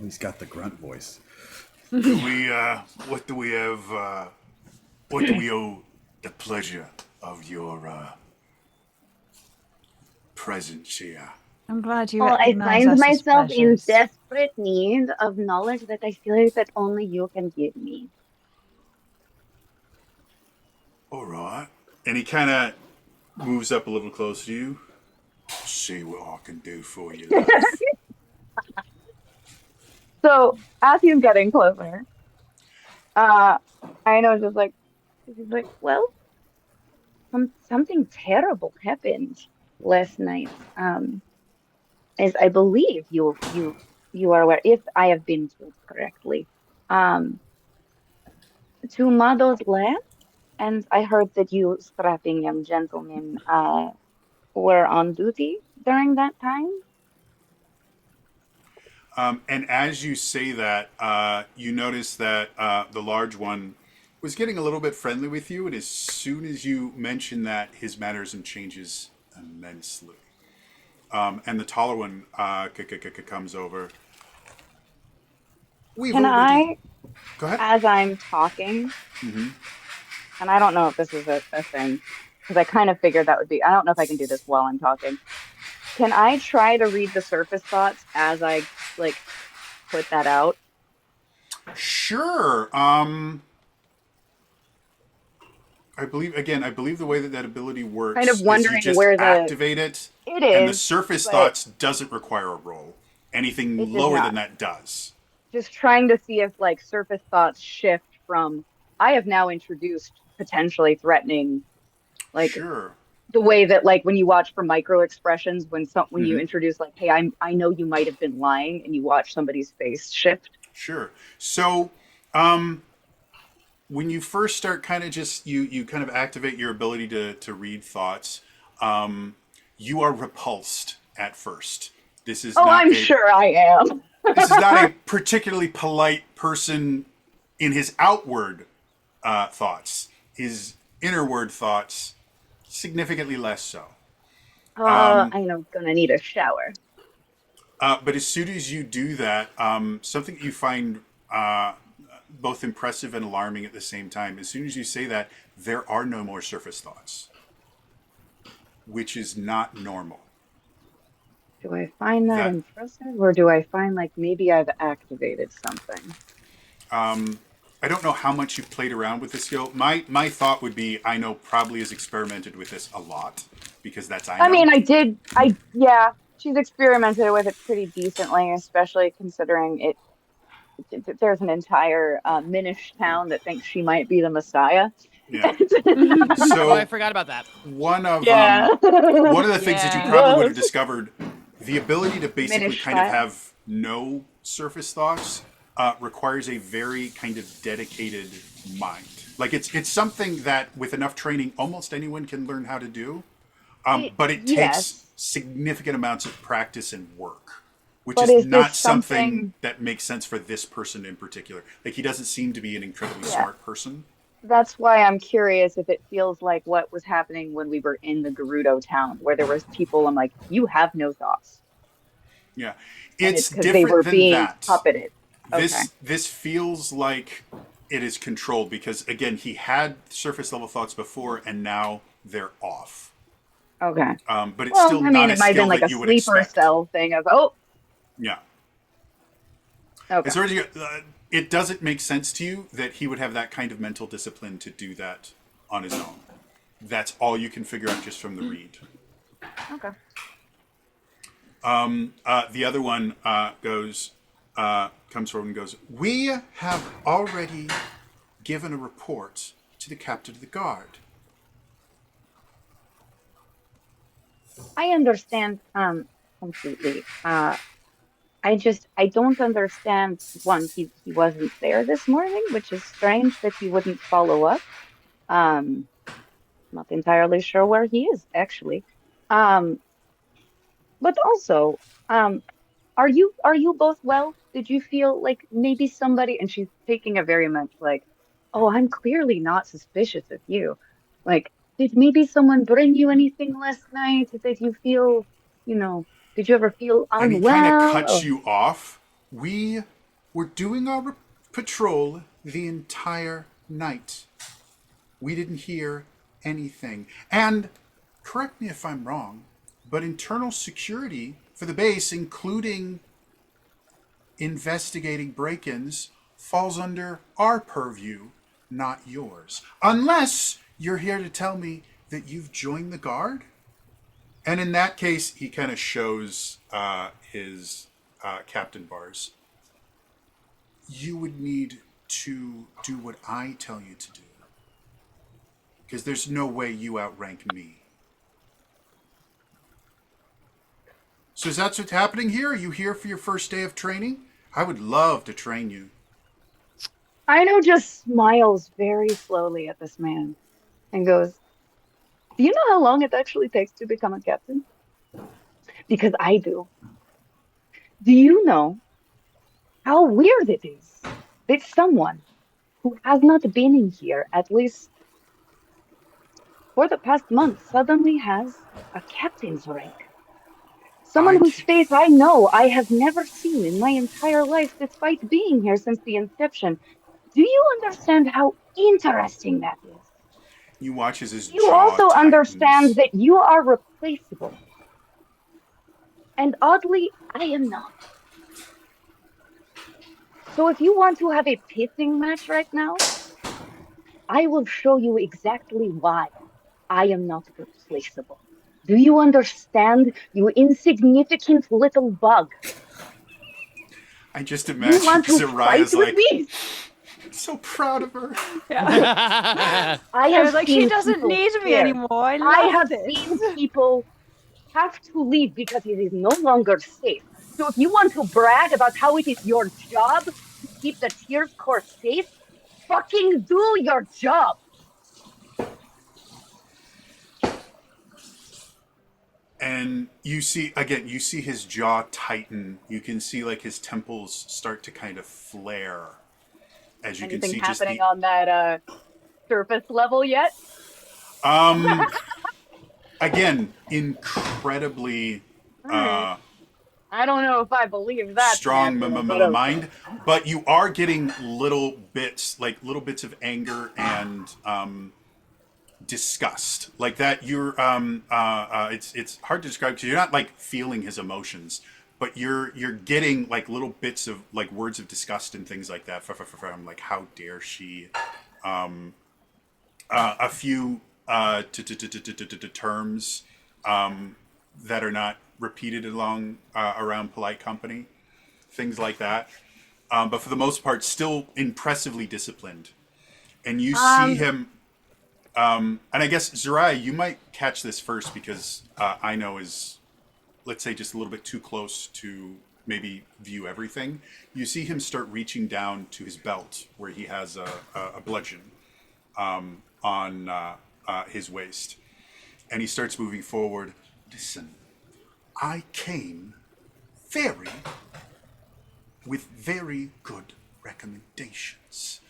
He's got the grunt voice. What do we have, what do we owe the pleasure of your, presence here? I'm glad you Well, I recognize find us as myself in pleasures. desperate need of knowledge that I feel like that only you can give me. All right. And he kind of moves up a little closer to you. See what I can do for you, love. So as he's getting closer, uh, I know she's like, well, something terrible happened last night. As I believe you are aware, if I have been told correctly. Um, to Mado's lab, and I heard that you strapping young gentlemen were on duty during that time. And as you say that, you notice that the large one was getting a little bit friendly with you, and as soon as you mention that, his mannerism changes immensely. And the taller one comes over. We've Can already. I, Go ahead. as I'm talking, and I don't know if this is a thing, because I kind of figured that would be, I don't know if I can do this while I'm talking. Can I try to read the surface thoughts as I like put that out? Sure. I believe the way that that ability Kind of works is you wondering just where activate it, it and the is, surface but thoughts doesn't require a roll. it Anything does lower than not. that does. Just trying to see if like surface thoughts shift from I have now introduced potentially threatening like Sure. the way that like when you watch for micro expressions when you hmm introduce like hey I know you might have been lying and you watch somebody's face shift. Sure. So, um, when you first start, kind of just you kind of activate your ability to read thoughts. Um, you are repulsed at first. This is Oh, not I'm a sure I am. this is not a particularly polite person in his outward thoughts. His innerward thoughts significantly less so. I know I'm gonna need a shower. But as soon as you do that, something you find both impressive and alarming at the same time. As soon as you say that, there are no more surface thoughts, which is not normal. Do I find that That impressive or do I find like maybe I've activated something? I don't know how much you've played around with the skill. My thought would be I know probably has experimented with this a lot because that's I I know. mean, yeah, she's experimented with it pretty decently, especially considering there's an entire Minish town that thinks she might be the Messiah. Yeah. Oh, I So forgot about that. Yeah. one of the things that you Yeah. probably would The have discovered, the ability to basically Minish kind of style. have no surface thoughts requires a very kind of dedicated mind. Like it's something that with enough training, almost anyone can learn how to do. But it takes Yes, significant amounts of practice and work, which but is is this not something something? that makes sense for this person in particular. Like he doesn't seem to be an incredibly Yeah, smart person. that's why I'm curious if it feels like what was happening when we were in the Gerudo town, where there was people. I'm like, you have no thoughts, Yeah, and it's it's because they different were than being that. puppeted. Okay, This feels like it is controlled because again he had surface level thoughts before and now they're off. okay. But it's Well, still I mean, not it a might have been skill like that a you would sleeper expect. cell thing of, oh, Yeah. okay, As far as you, it doesn't make sense to you that he would have that kind of mental discipline to do that on his own. That's all you can figure out just from the read. okay. The other one comes forward and goes, "We have already given a report to the captain of the guard." I understand completely. I don't understand one, he wasn't there this morning, which is strange that he wouldn't follow up. Um, not entirely sure where he is actually. Um, but also, um, are you both well? Did you feel like maybe somebody, and she's taking a very much like Oh, I'm clearly not suspicious of you. Like, did maybe someone bring you anything last night that you feel, you know, did you ever feel And he kind of unwell? cuts you off. We were doing our patrol the entire night. We didn't hear anything. And correct me if I'm wrong, but internal security for the base, including investigating break ins, falls under our purview, not yours. Unless you're here to tell me that you've joined the guard? And in that case, he kind of shows his captain bars. You would need to do what I tell you to do. Because there's no way you outrank me. So is that what's happening here? Are you here for your first day of training? I would love to train you. Aino just smiles very slowly at this man and goes, do you know how long it actually takes to become a captain? Because I do. Do you know how weird it is that someone who has not been in here, at least for the past month, suddenly has a captain's rank? Someone I whose can... face I know I have never seen in my entire life, despite being here since the inception. Do you understand how interesting that is? You watch as his Do you jaw also understand tightens. that you are replaceable? And oddly, I am not. So if you want to have a pissing match right now, I will show you exactly why I am not replaceable. Do you understand, you insignificant little bug? I just You imagine want to fight Zariah's with like, me? so proud of her. Yeah. I I have was like, she seen doesn't people need me scared. anymore. I I love have this. seen people have to leave because it is no longer safe. So if you want to brag about how it is your job to keep the Tears Core safe, fucking do your job. And you see, again, you see his jaw tighten. You can see like his temples start to kind of flare. As you can Anything see, just happening the on that surface level yet? um again, incredibly All right. I don't know if I believe that, strong Samantha, but okay. mind, but you are getting little bits of anger and disgust, like that. It's hard to describe because you're not like feeling his emotions, but you're getting like little bits of like words of disgust and things like that from like how dare she, a few terms that are not repeated along around polite company, things like that. But for the most part, still impressively disciplined. And you see Um, him, and I guess Zariah, you might catch this first because I know is, let's say, just a little bit too close to maybe view everything. You see him start reaching down to his belt where he has a bludgeon on his waist, and he starts moving forward. Listen, I came very with very good recommendations.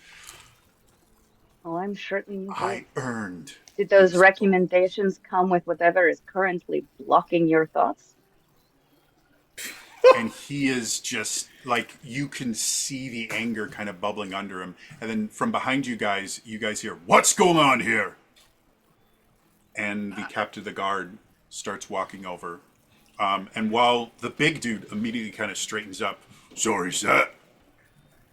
well, I'm certain you did. I earned Did those these both. recommendations come with whatever is currently blocking your thoughts? And he is just like, you can see the anger kind of bubbling under him. And then from behind you guys hear, "What's going on here?" And the captain of the guard starts walking over. And while the big dude immediately kind of straightens up, "Sorry, sir,"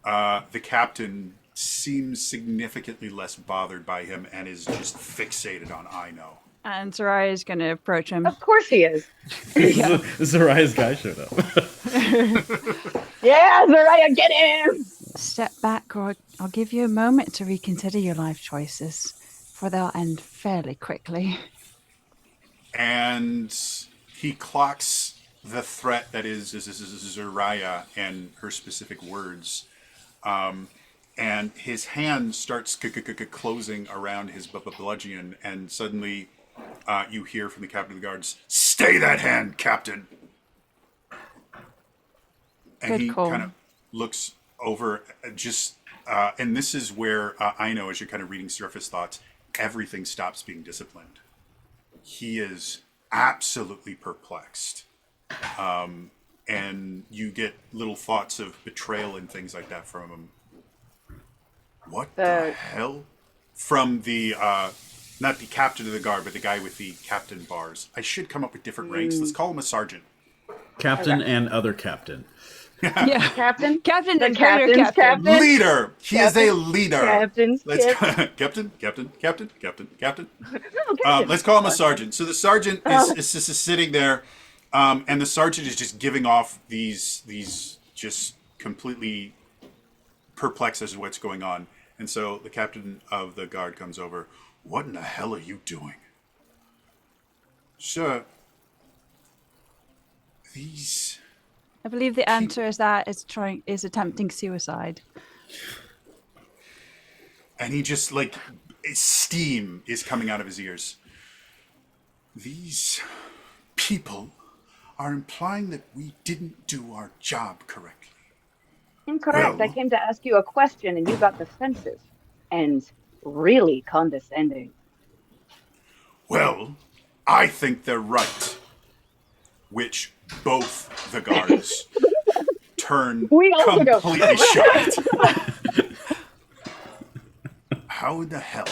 the captain seems significantly less bothered by him and is just fixated on Ino. And Sarai is going to approach him. Of course he is. Zariah's guy showed up. Yeah, Zariah, get him! Step back, or I'll give you a moment to reconsider your life choices, for they'll end fairly quickly. And he clocks the threat that is Zariah and her specific words. And his hand starts closing around his bludgeon, and suddenly you hear from the captain of the guards, "Stay that hand, Captain!" And Good he call. kind of looks over, just and this is where I know, as you're kind of reading surface thoughts, everything stops being disciplined. He is absolutely perplexed. And you get little thoughts of betrayal and things like that from him. What the hell? From the, not the captain of the guard, but the guy with the captain bars. I should come up with different ranks. Let's call him a sergeant. Captain and other captain. Yeah. Captain? Captain The and greater captain's captain. captain? Leader! He is a leader. Captain's Let's kid. Captain. Captain. Let's call him a sergeant. So the sergeant is just sitting there, and the sergeant is just giving off these just completely perplexed as to what's going on. And so the captain of the guard comes over. What in the hell are you doing? Sir, these... I believe the answer is that is attempting suicide. And he just, like, steam is coming out of his ears. These people are implying that we didn't do our job correctly. Incorrect. I Well- came to ask you a question and you got defensive and really condescending. Well, I think they're right. Which both the guards turn We also know. completely shocked. How in the hell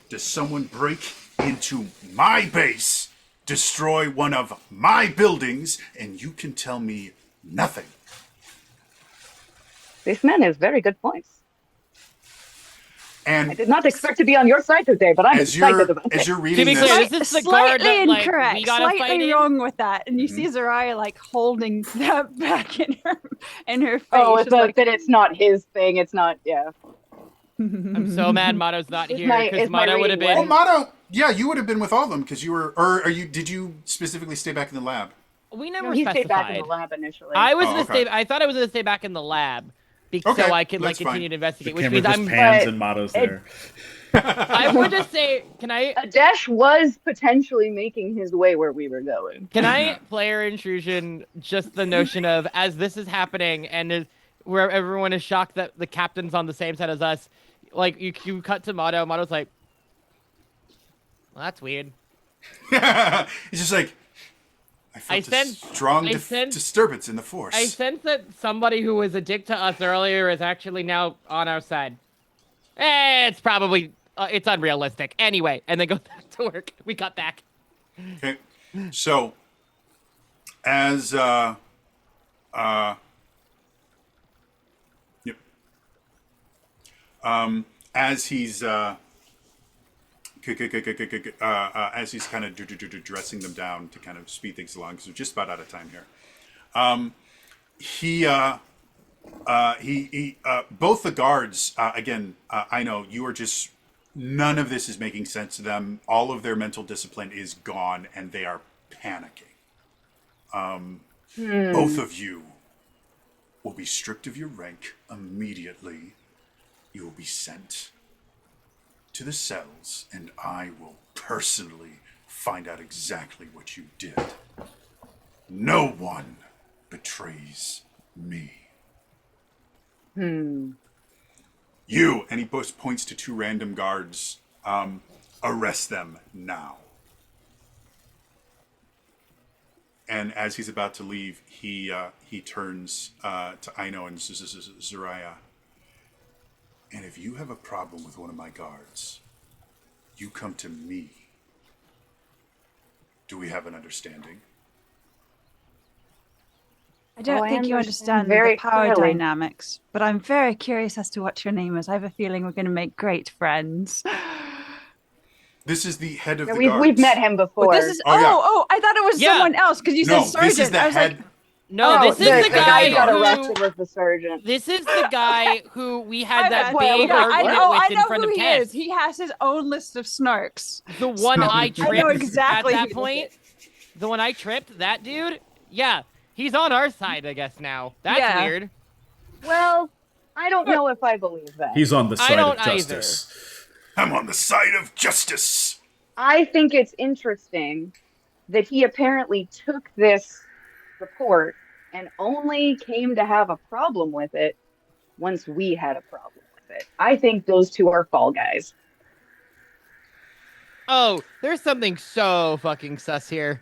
does someone break into my base, destroy one of my buildings, and you can tell me nothing? This man has very good points. I And did not expect to be on your side today, but I'm as you're excited about as it. you're To reading be this, clear, this is the guard Slightly that, like, incorrect, we gotta fight slightly in. wrong with that, and you see Zariah like holding that back in her face. Oh, it's just like, that it's not his thing. It's not, yeah. I'm so mad Mato's not Is here my- because is my Mato would have reading oh, been. Mato, yeah, you would have been with all of them because you were, or are you? Did you specifically stay back in the lab? We No, never he specified. stayed back in the lab initially. I was Oh, gonna okay. stay. I thought I was gonna stay back in the lab, so Okay, I could like that's continue fine. to The investigate. Which camera means just I'm. pans But and Motto's it- there. I would just say, can I? Adesh was potentially making his way where we were going. Can I player intrusion? Just the notion of as this is happening and where everyone is shocked that the captain's on the same side as us. Like you cut to Mato. Mato's like, well, that's weird. He's just like, I felt a sense- strong I sense- disturbance in the force. I sense that somebody who was a dick to us earlier is actually now on our side. It's probably it's unrealistic. Anyway, and then go back to work. We got back. Okay, so as yep, as he's as he's kind of dressing them down to kind of speed things along because we're just about out of time here. He both the guards again. I know you are just. None of this is making sense to them. All of their mental discipline is gone, and they are panicking. Both of you will be stripped of your rank immediately. You will be sent to the cells, and I will personally find out exactly what you did. No one betrays me. You, and he points to two random guards, arrest them now. And as he's about to leave, he turns to Aino and Zariah. And if you have a problem with one of my guards, you come to me. Do we have an understanding? I don't Oh, I think you understand understand very the power clearly. dynamics, but I'm very curious as to what your name is. I have a feeling we're going to make great friends. This is the head of Yeah, the we've guards. met him before. But this is Oh, yeah. I thought it was Yeah. someone else because you No, said sergeant. this is the I was head. like, No, Oh, this is the guy who got guy who. arrested was the sergeant. This is the guy who we had my that bad. big Yeah, argument I with in know front who of he Tess. is. He has his own list of snarks. The one I tripped I know exactly at that who point. it is. The one I tripped, that dude. Yeah, he's on our side, I guess now. That's Yeah. weird. Well, I don't know if I believe that. He's on the I side don't of justice. I'm on the side of justice. I think it's interesting that he apparently took this report and only came to have a problem with it once we had a problem with it. I think those two are Fall Guys. Oh, there's something so fucking sus here.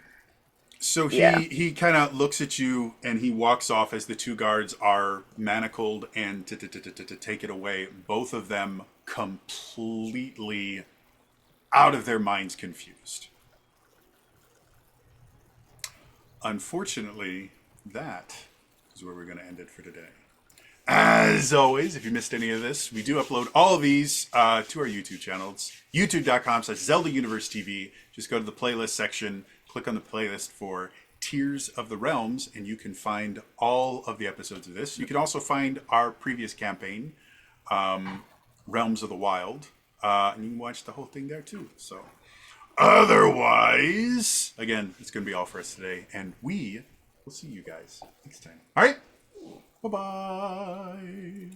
So Yeah. he kind of looks at you and he walks off as the two guards are manacled and to take it away. Both of them completely out of their minds confused. Unfortunately, that is where we're going to end it for today. As always, if you missed any of this, we do upload all of these to our YouTube channels. YouTube.com/Zelda Universe TV. Just go to the playlist section, click on the playlist for Tears of the Realms, and you can find all of the episodes of this. You can also find our previous campaign, Realms of the Wild, and you can watch the whole thing there too. So, otherwise, again, it's going to be all for us today, and we will see you guys next time. All right? Bye-bye.